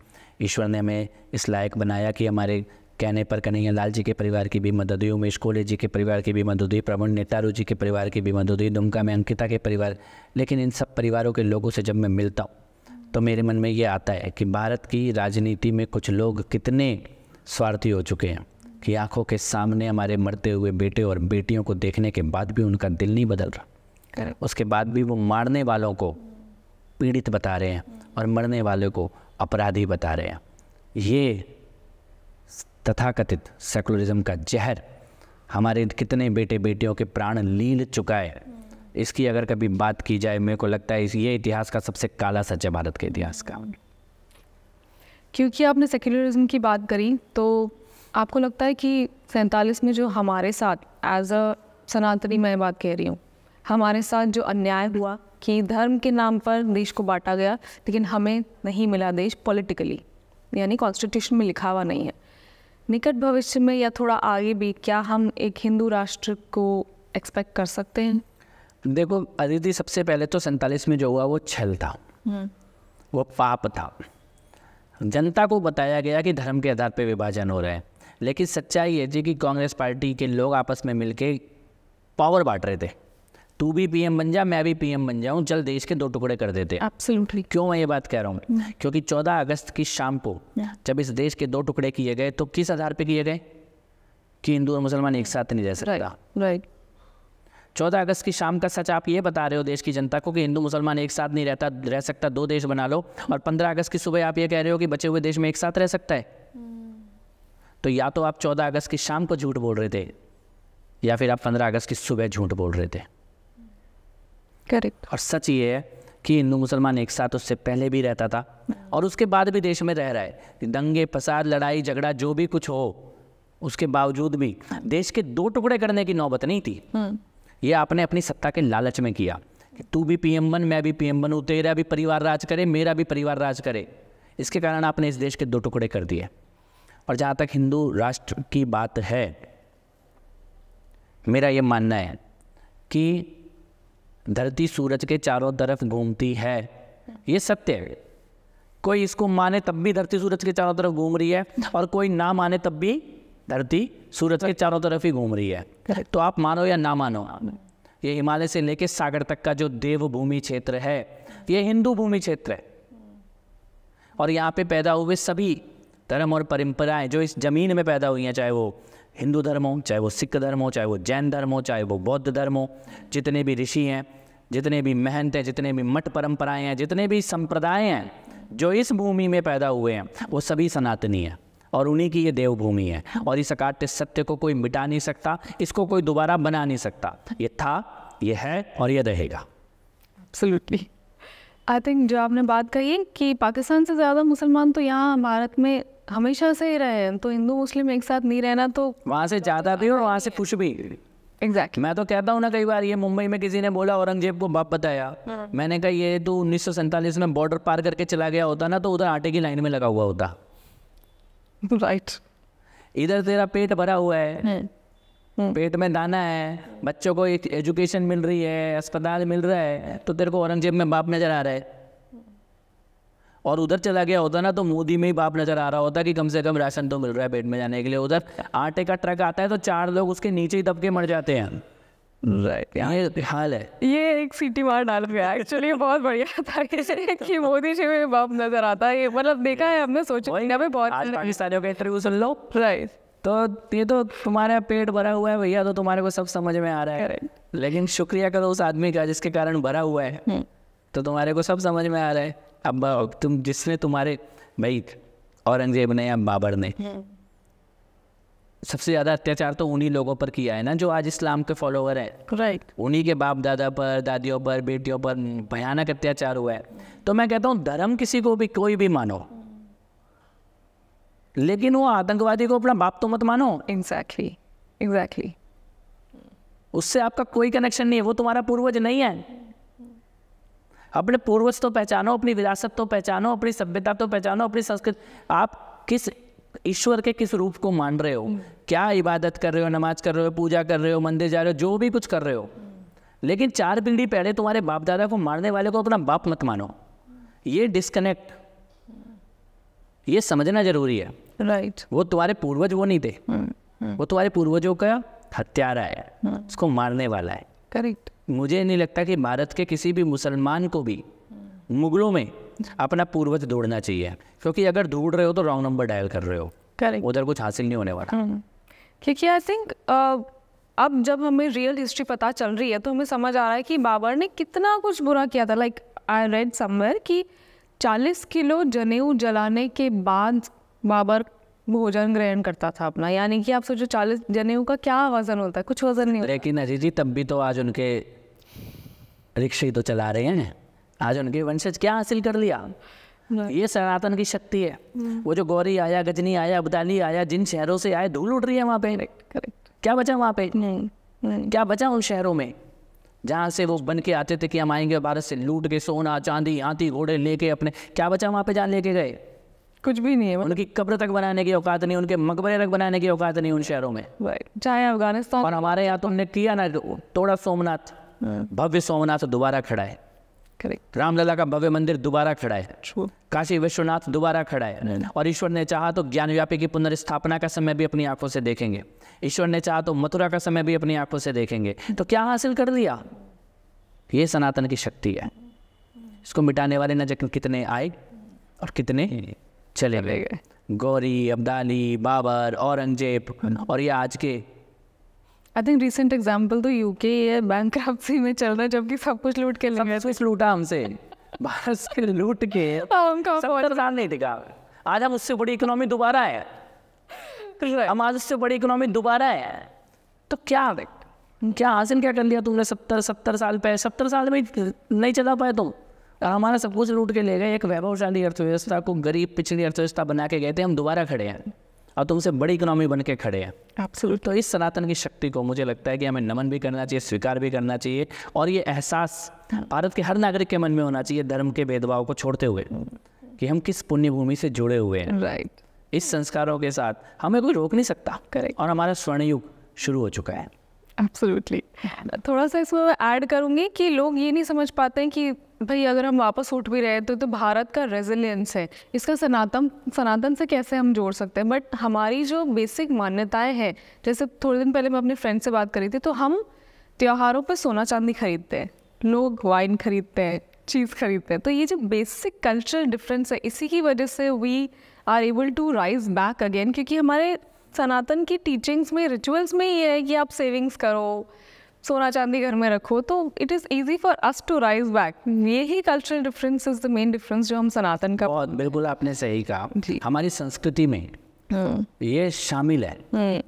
S2: ईश्वर ने हमें इस लायक बनाया कि हमारे कहने पर कन्हैया लाल जी के परिवार की भी मदद हुई, उमेश कोले जी के परिवार की भी मदद हुई, प्रवीण नेतारू जी के परिवार की भी मदद हुई, दुमका में अंकिता के परिवार। लेकिन इन सब परिवारों के लोगों से जब मैं मिलता हूँ तो मेरे मन में ये आता है कि भारत की राजनीति में कुछ लोग कितने स्वार्थी हो चुके हैं कि आंखों के सामने हमारे मरते हुए बेटे और बेटियों को देखने के बाद भी उनका दिल नहीं बदल रहा। उसके बाद भी वो मारने वालों को पीड़ित बता रहे हैं और मरने वाले को अपराधी बता रहे हैं। ये तथाकथित सेकुलरिज्म का जहर हमारे कितने बेटे बेटियों के प्राण लील चुका है। इसकी अगर कभी बात की जाए, मेरे को लगता है ये इतिहास का सबसे काला सच है, भारत के इतिहास का।
S1: क्योंकि आपने सेक्युलरिज्म की बात करी, तो आपको लगता है कि 47 में जो हमारे साथ एज अ सनातनी, मैं बात कह रही हूँ, हमारे साथ जो अन्याय हुआ कि धर्म के नाम पर देश को बांटा गया, लेकिन हमें नहीं मिला देश पॉलिटिकली, यानी कॉन्स्टिट्यूशन में लिखा हुआ नहीं है, निकट भविष्य में या थोड़ा आगे भी क्या हम एक हिंदू राष्ट्र को एक्सपेक्ट कर सकते हैं?
S2: देखो अदिति, सबसे पहले तो 47 में जो हुआ वो छल था, वो पाप था। जनता को बताया गया कि धर्म के आधार पर विभाजन हो रहा है, लेकिन सच्चाई है जी कि कांग्रेस पार्टी के लोग आपस में मिलके पावर बांट रहे थे। तू भी पीएम बन जा, मैं भी पीएम बन जाऊं, चल देश के 2 टुकड़े कर देते।
S1: एब्सोल्युटली।
S2: क्यों मैं ये बात कह रहा हूँ? क्योंकि 14 अगस्त की शाम को जब इस देश के 2 टुकड़े किए गए तो किस आधार पे किए गए? कि हिंदू और मुसलमान एक साथ नहीं रह सकता।
S1: राइट।
S2: 14 अगस्त की शाम का सच आप ये बता रहे हो देश की जनता को कि हिंदू मुसलमान एक साथ नहीं रह सकता, 2 देश बना लो, और 15 अगस्त की सुबह आप ये कह रहे हो कि बचे हुए देश में एक साथ रह सकता है। तो या तो आप 14 अगस्त की शाम को झूठ बोल रहे थे, या फिर आप 15 अगस्त की सुबह झूठ बोल रहे थे।
S1: करेक्ट।
S2: और सच ये है कि हिंदू मुसलमान एक साथ उससे पहले भी रहता था और उसके बाद भी देश में रह रहा है। दंगे फसाद, लड़ाई झगड़ा जो भी कुछ हो, उसके बावजूद भी देश के 2 टुकड़े करने की नौबत नहीं थी। ये आपने अपनी सत्ता के लालच में किया कि तू भी पीएम बन, मैं भी पीएम बनूं, तेरा भी परिवार राज करे, मेरा भी परिवार राज करे। इसके कारण आपने इस देश के 2 टुकड़े कर दिए। और जहाँ तक हिंदू राष्ट्र की बात है, मेरा ये मानना है कि धरती सूरज के चारों तरफ घूमती है, ये सत्य है। कोई इसको माने तब भी धरती सूरज के चारों तरफ घूम रही है, और कोई ना माने तब भी धरती सूरज के चारों तरफ ही घूम रही है। तो आप मानो या ना मानो, ये हिमालय से लेके सागर तक का जो देवभूमि क्षेत्र है, ये हिंदू भूमि क्षेत्र है। और यहाँ पे पैदा हुए सभी धर्म और परंपराएं जो इस जमीन में पैदा हुई हैं, चाहे वो हिंदू धर्म हो, चाहे वो सिख धर्म हो, चाहे वो जैन धर्म हो, चाहे वो बौद्ध धर्म हो, जितने भी ऋषि हैं, जितने भी महंत हैं, जितने भी मठ परंपराएं हैं, जितने भी संप्रदाय हैं जो इस भूमि में पैदा हुए हैं, वो सभी सनातनी हैं और उन्हीं की ये देवभूमि है। और इस अकाट्य सत्य को कोई मिटा नहीं सकता, इसको कोई दोबारा बना नहीं सकता। ये था, ये है और ये रहेगा।
S1: एब्सोल्युटली। आई थिंक जो आपने बात कही कि पाकिस्तान से ज़्यादा मुसलमान तो यहाँ भारत में हमेशा से ही रहे हैं, तो हिंदू मुस्लिम एक साथ नहीं रहना, तो
S2: वहाँ से ज़्यादा भी और वहाँ से कुछ भी।
S1: एग्जैक्टली।
S2: मैं तो कहता हूँ ना, कई बार ये मुंबई में किसी ने बोला औरंगजेब को बाप बताया, मैंने कहा ये तो 1947 में बॉर्डर पार करके चला गया होता ना, तो उधर आटे की लाइन में लगा हुआ होता।
S1: राइट।
S2: इधर तेरा पेट भरा हुआ है, पेट में दाना है, बच्चों को एजुकेशन मिल रही है, अस्पताल मिल रहा है, तो तेरे को औरंगजेब में बाप नजर आ रहा है। और उधर चला गया होता ना तो मोदी में ही बाप नजर आ रहा होता कि कम से कम राशन तो मिल रहा है पेट में जाने के लिए। उधर आटे का ट्रक आता है तो 4 लोग उसके नीचे ही दब के मर जाते हैं। राइट, ये हाल है।
S1: ये एक सीटी मार डाल गया एक्चुअली, बहुत बढ़िया था कि मोदी जी में बाप नजर आता है। मतलब देखा है हमने, सोचा बहुत।
S2: आज पाकिस्तानियों का इंटरव्यू सुन लो,
S1: राइट,
S2: तो ये तो तुम्हारा पेट भरा हुआ है भैया, तो तुम्हारे को सब समझ में आ रहा है। लेकिन शुक्रिया करो उस आदमी का जिसके कारण भरा हुआ है, तो तुम्हारे को सब समझ में आ रहा है। अब तुम जिसने तुम्हारे भाई औरंगजेब ने या बाबर ने सबसे ज़्यादा अत्याचार तो उन्हीं लोगों पर किया है ना जो आज इस्लाम के फॉलोवर है।
S1: राइट।
S2: उन्हीं के बाप दादा पर, दादियों पर, बेटियों पर भयानक अत्याचार हुआ है। तो मैं कहता हूँ धर्म किसी को भी कोई भी मानो, लेकिन वो आतंकवादी को अपना बाप तो मत मानो।
S1: एग्जैक्टली।
S2: उससे आपका कोई कनेक्शन नहीं है, वो तुम्हारा पूर्वज नहीं है। अपने पूर्वज तो पहचानो, अपनी विरासत तो पहचानो, अपनी सभ्यता तो पहचानो, अपनी संस्कृति। आप किस ईश्वर के किस रूप को मान रहे हो, क्या इबादत कर रहे हो, नमाज कर रहे हो, पूजा कर रहे हो, मंदिर जा रहे हो, जो भी कुछ कर रहे हो, लेकिन 4 पीढ़ी पहले तुम्हारे बाप दादा को मारने वाले को अपना बाप मत मानो। ये डिस्कनेक्ट, ये समझना जरूरी है।
S1: राइट।
S2: वो तुम्हारे पूर्वज वो नहीं थे, वो तुम्हारे पूर्वजों का हत्यारा है, उसको मारने वाला है।
S1: करेक्ट।
S2: मुझे नहीं लगता कि भारत के किसी भी मुसलमान को भी मुगलों में अपना पूर्वज ढूंढना चाहिए, क्योंकि अगर ढूंढ रहे हो तो रॉन्ग नंबर डायल कर रहे हो।
S1: करेक्ट।
S2: उधर कुछ हासिल नहीं होने वाला।
S1: क्योंकि आई थिंक अब जब हमें रियल हिस्ट्री पता चल रही है तो हमें समझ आ रहा है कि बाबर ने कितना कुछ बुरा किया था। लाइक आई रेड समवेयर कि 40 किलो जनेऊ जलाने के बाद बाबर भोजन ग्रहण करता था अपना। यानी कि आप सोचो 40 जनेऊ का क्या वजन होता है, कुछ वजन नहीं होता।
S2: लेकिन अजीत जी तब भी तो आज उनके रिक्शे तो चला रहे हैं, आज उनके वंशज क्या हासिल कर लिया। ये सनातन की शक्ति है। वो जो गौरी आया, गजनी आया, अब्दाली आया, जिन शहरों से आए धूल उड़ रही है वहाँ पे।
S1: करेक्ट।
S2: क्या बचा वहाँ पे? क्या बचा उन शहरों में जहाँ से वो बन के आते थे कि हम आएंगे भारत से लूट के सोना चांदी हाथी घोड़े लेके अपने, क्या बचा वहाँ पे जहाँ लेके गए?
S1: कुछ भी नहीं है।
S2: उनकी कब्र तक बनाने की औकात नहीं, उनके मकबरे तक बनाने की औकात नहीं उन शहरों में।
S1: चाहे अफगानिस्तान।
S2: और हमारे यहाँ तुमने किया ना, तोड़ा सोमनाथ, भव्य सोमनाथ दोबारा खड़ा है।
S1: करेक्ट।
S2: रामलला का भव्य मंदिर दोबारा खड़ा है। काशी विश्वनाथ दोबारा खड़ा है। और ईश्वर ने चाहा तो ज्ञानव्यापी की पुनर्स्थापना का समय भी अपनी आंखों से देखेंगे। ईश्वर ने चाहा तो मथुरा का समय भी अपनी आंखों से देखेंगे। तो क्या हासिल कर लिया? ये सनातन की शक्ति है। इसको मिटाने वाले न जाने कितने आए और कितने चले गए। गौरी, अब्दाली, बाबर, औरंगजेब, और ये आज के
S1: आई थिंक रिसेंट एग्जाम्पल तो यूके है, बैंकरप्सी में चल रहा है, जबकि सब कुछ लूट के ले गए।
S2: सब कुछ लूटा हमसे, भारत से लूट के 70 साल नहीं टिका। आज हम उससे बड़ी इकोनॉमी दोबारा है, हम आज उससे बड़ी इकोनॉमी दोबारा है। तो क्या हासिल क्या कर लिया तुमने 70 साल पे? 70 साल में नहीं चला पाए तुम। हमारा सब कुछ लूट के ले गए। एक वैभवशाली अर्थव्यवस्था को गरीब पिछड़ी अर्थव्यवस्था बना के गए थे, हम दोबारा खड़े हैं और तुमसे बड़ी इकोनॉमी बन के खड़े हैं।
S1: एब्सोल्युटली।
S2: तो इस सनातन की शक्ति को मुझे लगता है कि हमें नमन भी करना चाहिए, स्वीकार भी करना चाहिए, और ये एहसास भारत के हर नागरिक के मन में होना चाहिए, धर्म के भेदभाव को छोड़ते हुए, कि हम किस पुण्य भूमि से जुड़े हुए हैं।
S1: राइट।
S2: इस संस्कारों के साथ हमें कोई रोक नहीं सकता।
S1: करेक्ट।
S2: और हमारा स्वर्ण युग शुरू हो चुका है।
S1: एब्सोल्युटली। थोड़ा सा इसमें मैं ऐड करूँगी कि लोग ये नहीं समझ पाते हैं कि भाई अगर हम वापस उठ भी रहे हैं तो भारत का रेजिलियंस है, इसका सनातन से कैसे हम जोड़ सकते हैं। बट हमारी जो बेसिक मान्यताएं हैं, जैसे थोड़े दिन पहले मैं अपने फ्रेंड से बात करी थी, तो हम त्योहारों पर सोना चांदी खरीदते हैं, लोग वाइन खरीदते हैं, चीज़ खरीदते हैं। तो ये जो बेसिक कल्चरल डिफरेंस है, इसी की वजह से we are able to rise back again, क्योंकि हमारे सनातन की टीचिंग्स में, रिचुअल्स में ये है कि आप सेविंग्स करो, सोना चांदी घर में रखो, तो it is easy for us to rise back. यही cultural difference is the main difference जो हम सनातन का।
S2: बहुत बिल्कुल आपने सही कहा। हमारी संस्कृति में ये शामिल है,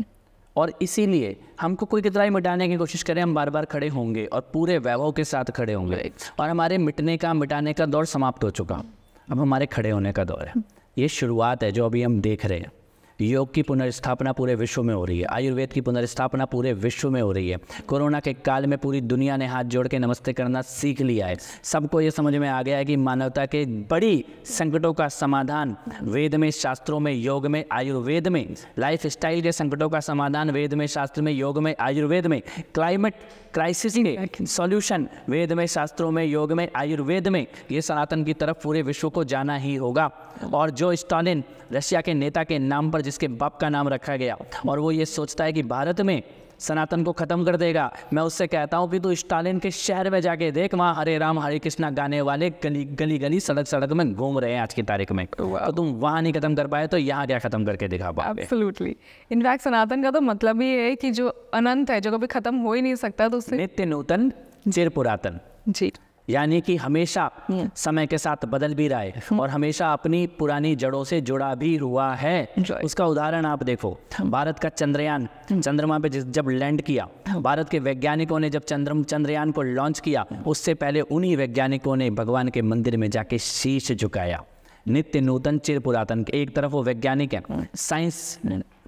S2: और इसीलिए हमको कोई कितना ही मिटाने की कोशिश करें, हम बार बार खड़े होंगे और पूरे वैभव के साथ खड़े होंगे। और हमारे मिटाने का दौर समाप्त हो चुका, अब हमारे खड़े होने का दौर है। ये शुरुआत है जो अभी हम देख रहे हैं। योग की पुनर्स्थापना पूरे विश्व में हो रही है, आयुर्वेद की पुनर्स्थापना पूरे विश्व में हो रही है। कोरोना के काल में पूरी दुनिया ने हाथ जोड़ के नमस्ते करना सीख लिया है। सबको ये समझ में आ गया है कि मानवता के बड़ी संकटों का समाधान वेद में, शास्त्रों में, योग में, आयुर्वेद में। लाइफ स्टाइल के संकटों का समाधान वेद में, शास्त्र में, योग में, आयुर्वेद में। क्लाइमेट क्राइसिस के सॉल्यूशन वेद में, शास्त्रों में, योग में, आयुर्वेद में। ये सनातन की तरफ पूरे विश्व को जाना ही होगा। और जो स्टालिन, रशिया के नेता के नाम पर जिसके बाप का नाम रखा गया, और वो ये सोचता है कि भारत में सनातन को ख़त्म कर देगा, मैं उससे कहता हूँ कि तू स्टालिन के शहर में जाके देख, वहाँ हरे राम हरे कृष्णा गाने वाले गली गली सड़क सड़क में घूम रहे हैं आज की तारीख में। तो तुम वहाँ नहीं ख़त्म कर पाए तो यहाँ क्या ख़त्म करके दिखा पाओगे?
S1: एब्सोल्युटली। इनफैक्ट सनातन का तो मतलब ही है कि जो अनंत है, जो कभी ख़त्म हो ही नहीं सकता, तो उससे
S2: नित्य नूतन चिर पुरातन।
S1: जी।
S2: यानी कि हमेशा समय के साथ बदल भी रहा है और हमेशा अपनी पुरानी जड़ों से जुड़ा भी हुआ है। उसका उदाहरण आप देखो, भारत का चंद्रयान चंद्रमा पे जब लैंड किया, भारत के वैज्ञानिकों ने जब चंद्रयान को लॉन्च किया, उससे पहले उन्हीं वैज्ञानिकों ने भगवान के मंदिर में जाके शीश झुकाया। नित्य नूतन चिर पुरातन। एक तरफ वो वैज्ञानिक है, साइंस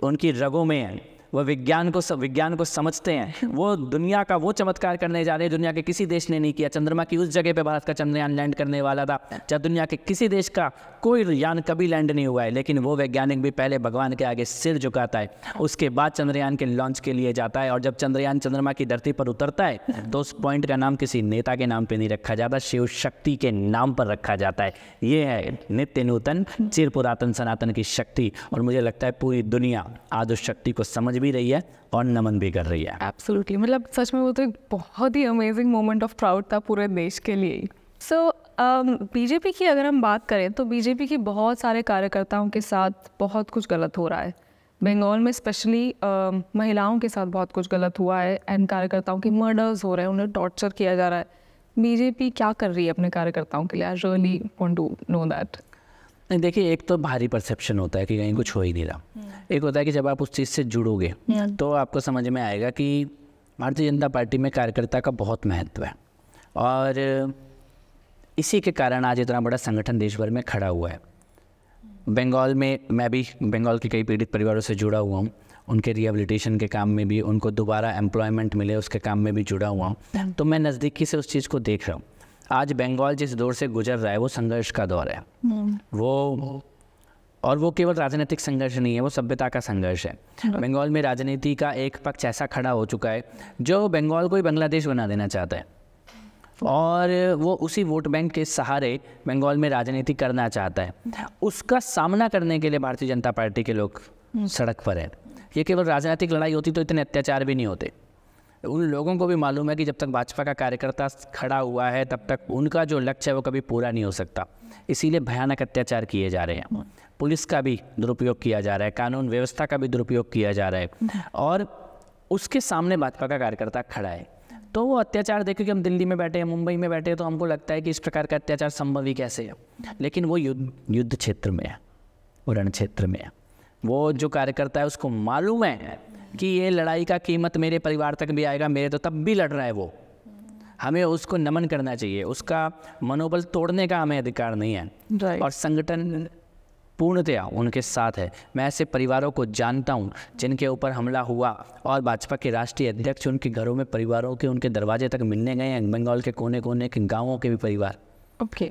S2: उनकी रगों में है, वह विज्ञान को समझते हैं। वो दुनिया का वो चमत्कार करने जा रहे हैं दुनिया के किसी देश ने नहीं किया। चंद्रमा की उस जगह पे भारत का चंद्रयान लैंड करने वाला था जब दुनिया के किसी देश का कोई यान कभी लैंड नहीं हुआ है। लेकिन वो वैज्ञानिक भी पहले भगवान के आगे सिर झुकाता है, उसके बाद चंद्रयान के लॉन्च के लिए जाता है। और जब चंद्रयान चंद्रमा की धरती पर उतरता है तो उस पॉइंट का नाम किसी नेता के नाम पर नहीं रखा जाता, शिव शक्ति के नाम पर रखा जाता है। ये है नित्य नूतन चिर पुरातन सनातन की शक्ति। और मुझे लगता है पूरी दुनिया आज उस शक्ति को समझ भी रही है और नमन भी कर रही है।
S1: एब्सोल्युटली। मतलब सच में वो तो एक बहुत ही अमेजिंग मोमेंट ऑफ प्राउड था पूरे देश के लिए। सो बीजेपी की अगर हम बात करें तो बीजेपी के बहुत सारे कार्यकर्ताओं के साथ बहुत कुछ गलत हो रहा है। बंगाल में स्पेशली महिलाओं के साथ बहुत कुछ गलत हुआ है एंड कार्यकर्ताओं के मर्डर्स हो रहे हैं, उन्हें टॉर्चर किया जा रहा है। बीजेपी क्या कर रही है अपने कार्यकर्ताओं के लिए? I really want to know that.
S2: नहीं देखिए, एक तो भारी परसेप्शन होता है कि कहीं कुछ हो ही नहीं रहा। एक होता है कि जब आप उस चीज़ से जुड़ोगे तो आपको समझ में आएगा कि भारतीय जनता पार्टी में कार्यकर्ता का बहुत महत्व है, और इसी के कारण आज इतना बड़ा संगठन देश भर में खड़ा हुआ है। बंगाल में मैं भी बंगाल के कई पीड़ित परिवारों से जुड़ा हुआ हूँ, उनके रिहेबिलिटेशन के काम में भी, उनको दोबारा एम्प्लॉयमेंट मिले उसके काम में भी जुड़ा हुआ हूँ। तो मैं नज़दीकी से उस चीज़ को देख रहा हूँ। आज बंगाल जिस दौर से गुजर रहा है वो संघर्ष का दौर है। वो केवल राजनीतिक संघर्ष नहीं है, वो सभ्यता का संघर्ष है। बंगाल में राजनीति का एक पक्ष ऐसा खड़ा हो चुका है जो बंगाल को ही बांग्लादेश बना देना चाहता है, और वो उसी वोट बैंक के सहारे बंगाल में राजनीति करना चाहता है। उसका सामना करने के लिए भारतीय जनता पार्टी के लोग सड़क पर हैं। ये केवल राजनीतिक लड़ाई होती तो इतने अत्याचार भी नहीं होते। उन लोगों को भी मालूम है कि जब तक भाजपा का कार्यकर्ता खड़ा हुआ है तब तक उनका जो लक्ष्य है वो कभी पूरा नहीं हो सकता। इसीलिए भयानक अत्याचार किए जा रहे हैं, पुलिस का भी दुरुपयोग किया जा रहा है, कानून व्यवस्था का भी दुरुपयोग किया जा रहा है, और उसके सामने भाजपा का कार्यकर्ता खड़ा है। तो वो अत्याचार देखे कि हम दिल्ली में बैठे हैं, मुंबई में बैठे हैं, तो हमको लगता है कि इस प्रकार का अत्याचार संभव ही कैसे है। लेकिन वो युद्ध क्षेत्र में है, वो रण क्षेत्र में है। वो जो कार्यकर्ता है उसको मालूम है कि ये लड़ाई का कीमत मेरे परिवार तक भी आएगा, मेरे तो तब भी लड़ रहा है वो। हमें उसको नमन करना चाहिए, उसका मनोबल तोड़ने का हमें अधिकार नहीं है। और संगठन पूर्णतया उनके साथ है। मैं ऐसे परिवारों को जानता हूं जिनके ऊपर हमला हुआ और भाजपा के राष्ट्रीय अध्यक्ष उनके घरों में, परिवारों के उनके दरवाजे तक मिलने गए हैं। बंगाल के कोने कोने के गाँवों के भी परिवार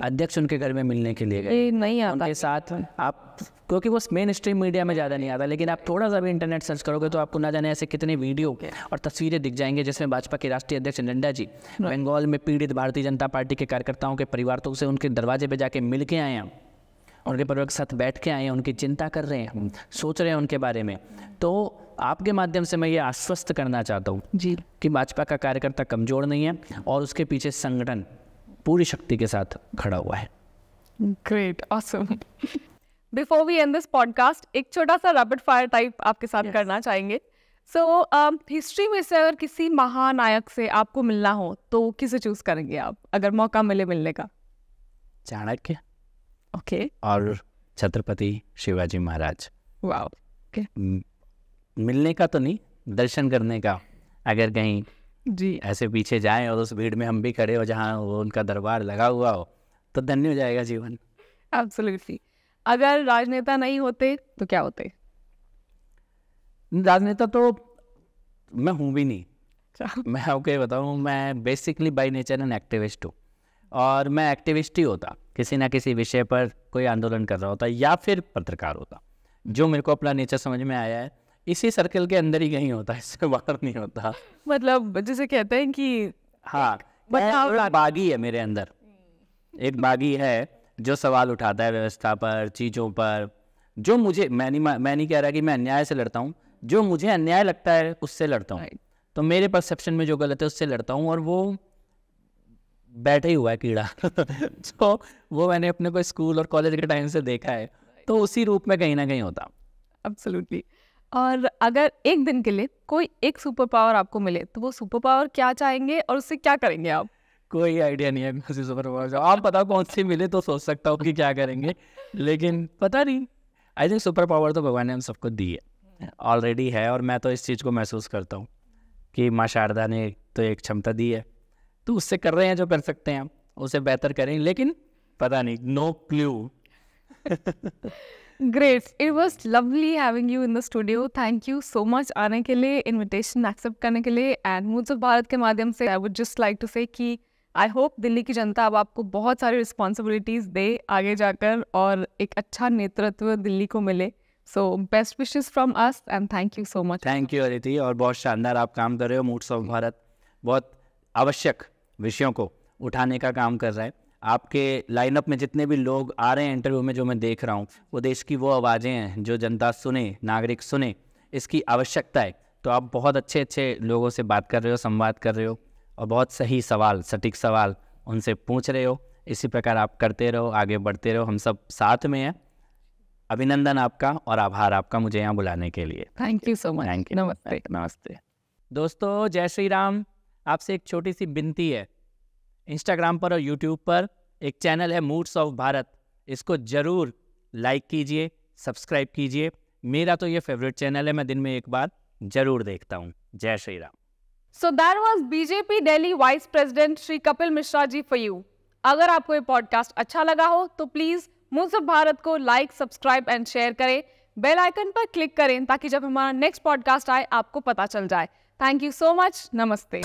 S2: अध्यक्ष उनके घर में मिलने के लिए गए।
S1: नहीं आता
S2: उनके साथ आप, क्योंकि वो मेन स्ट्रीम मीडिया में ज़्यादा नहीं आता, लेकिन आप थोड़ा सा भी इंटरनेट सर्च करोगे तो आपको ना जाने ऐसे कितने वीडियो और तस्वीरें दिख जाएंगे जिसमें भाजपा के राष्ट्रीय अध्यक्ष नड्डा जी बंगाल में पीड़ित भारतीय जनता पार्टी के कार्यकर्ताओं के परिवारों से उनके दरवाजे पे जाके मिल के आए हैं, उनके परिवार के साथ बैठ के आए हैं, उनकी चिंता कर रहे हैं, सोच रहे हैं उनके बारे में। तो आपके माध्यम से मैं ये आश्वस्त करना चाहता हूँ जी कि भाजपा का कार्यकर्ता कमज़ोर नहीं है और उसके पीछे संगठन पूरी शक्ति के साथ खड़ा हुआ है।
S1: Great, awesome. Before we end this podcast, एक छोटा सा रैपिड फायर टाइप आपके साथ करना चाहेंगे। सो हिस्ट्री में से अगर किसी महानायक से आपको मिलना हो तो किसे चूज करेंगे आप, अगर मौका मिले मिलने का?
S2: चाणक्य।
S1: ओके।
S2: और छत्रपति शिवाजी महाराज।
S1: वाओ।
S2: मिलने का तो नहीं, दर्शन करने का। अगर कहीं
S1: जी
S2: ऐसे पीछे जाएं और उस भीड़ में हम भी खड़े हो जहाँ वो उनका दरबार लगा हुआ हो तो धन्य हो जाएगा जीवन।
S1: एब्सोल्युटली। अगर राजनेता नहीं होते तो क्या होते?
S2: राजनेता तो मैं हूँ भी नहीं। मैं आपको बताऊँ, मैं basically by nature an activist हूँ, और मैं एक्टिविस्ट ही होता किसी ना किसी विषय पर, कोई आंदोलन कर रहा होता या फिर पत्रकार होता। जो मेरे को अपना नेचर समझ में आया है इसी सर्कल के अंदर ही कहीं होता है, इससे बाहर नहीं होता।
S1: मतलब जिसे कहते हैं कि
S2: हाँ, बागी है मेरे अंदर, एक बागी है जो सवाल उठाता है व्यवस्था पर, चीज़ों पर। जो मुझे, मैं नहीं कह रहा कि मैं अन्याय से लड़ता हूँ, जो मुझे अन्याय लगता है उससे लड़ता हूँ। तो मेरे परसेप्शन में जो गलत है उससे लड़ता हूँ, और वो बैठे ही हुआ है कीड़ा। तो वो मैंने अपने को स्कूल और कॉलेज के टाइम से देखा है, तो उसी रूप में कहीं ना कहीं होता।
S1: एब्सोल्युटली। और अगर एक दिन के लिए कोई एक सुपर पावर आपको मिले तो वो सुपर पावर क्या चाहेंगे और उससे क्या करेंगे आप?
S2: कोई आइडिया नहीं है कौन सी सुपर पावर। आप बताओ कौन सी मिले तो सोच सकता हूँ कि क्या करेंगे, लेकिन पता नहीं। आई थिंक सुपर पावर तो भगवान ने हम सबको दी है, ऑलरेडी है, और मैं तो इस चीज़ को महसूस करता हूँ कि माँ शारदा ने तो एक क्षमता दी है, तो उससे कर रहे हैं जो कर सकते हैं, उसे बेहतर करें, लेकिन पता नहीं, no clue.
S1: Great, it was lovely having you in the studio. Thank you so much आने के लिए, इन्विटेशन एक्सेप्ट करने के लिए। एंड मूड्स ऑफ भारत के माध्यम से I would just like to say कि आई होप दिल्ली की जनता अब आपको बहुत सारी रिस्पॉन्सिबिलिटीज़ दे आगे जाकर, और एक अच्छा नेतृत्व दिल्ली को मिले। So best wishes from us and thank you so much.
S2: Thank you Aditi, और बहुत शानदार आप काम कर रहे हो। मूड्स ऑफ भारत बहुत आवश्यक विषयों को उठाने का काम कर रहा है। आपके लाइनअप में जितने भी लोग आ रहे हैं इंटरव्यू में, जो मैं देख रहा हूँ, वो देश की वो आवाज़ें हैं जो जनता सुने, नागरिक सुने, इसकी आवश्यकता है। तो आप बहुत अच्छे अच्छे लोगों से बात कर रहे हो, संवाद कर रहे हो, और बहुत सही सवाल, सटीक सवाल उनसे पूछ रहे हो। इसी प्रकार आप करते रहो, आगे बढ़ते रहो, हम सब साथ में हैं। अभिनंदन आपका और आभार आपका मुझे यहाँ बुलाने के लिए।
S1: Thank you so much.
S2: Thank you.
S1: नमस्ते।
S2: नमस्ते दोस्तों, जय श्री राम। आपसे एक छोटी सी विनती है, इंस्टाग्राम पर और यूट्यूब पर एक चैनल है मूड्स ऑफ भारत, इसको ज़रूर लाइक कीजिए, सब्सक्राइब कीजिए। मेरा तो ये फेवरेट चैनल है, मैं दिन में एक बार ज़रूर देखता हूँ। जय Shri Ram.
S1: So that was BJP Delhi Vice President Shri Kapil Mishra ji for you. अगर आपको ये पॉडकास्ट अच्छा लगा हो तो प्लीज मूड्स ऑफ भारत को लाइक, सब्सक्राइब एंड शेयर करें। बेल आइकन पर क्लिक करें ताकि जब हमारा नेक्स्ट पॉडकास्ट आए आपको पता चल जाए। Thank you so much. नमस्ते।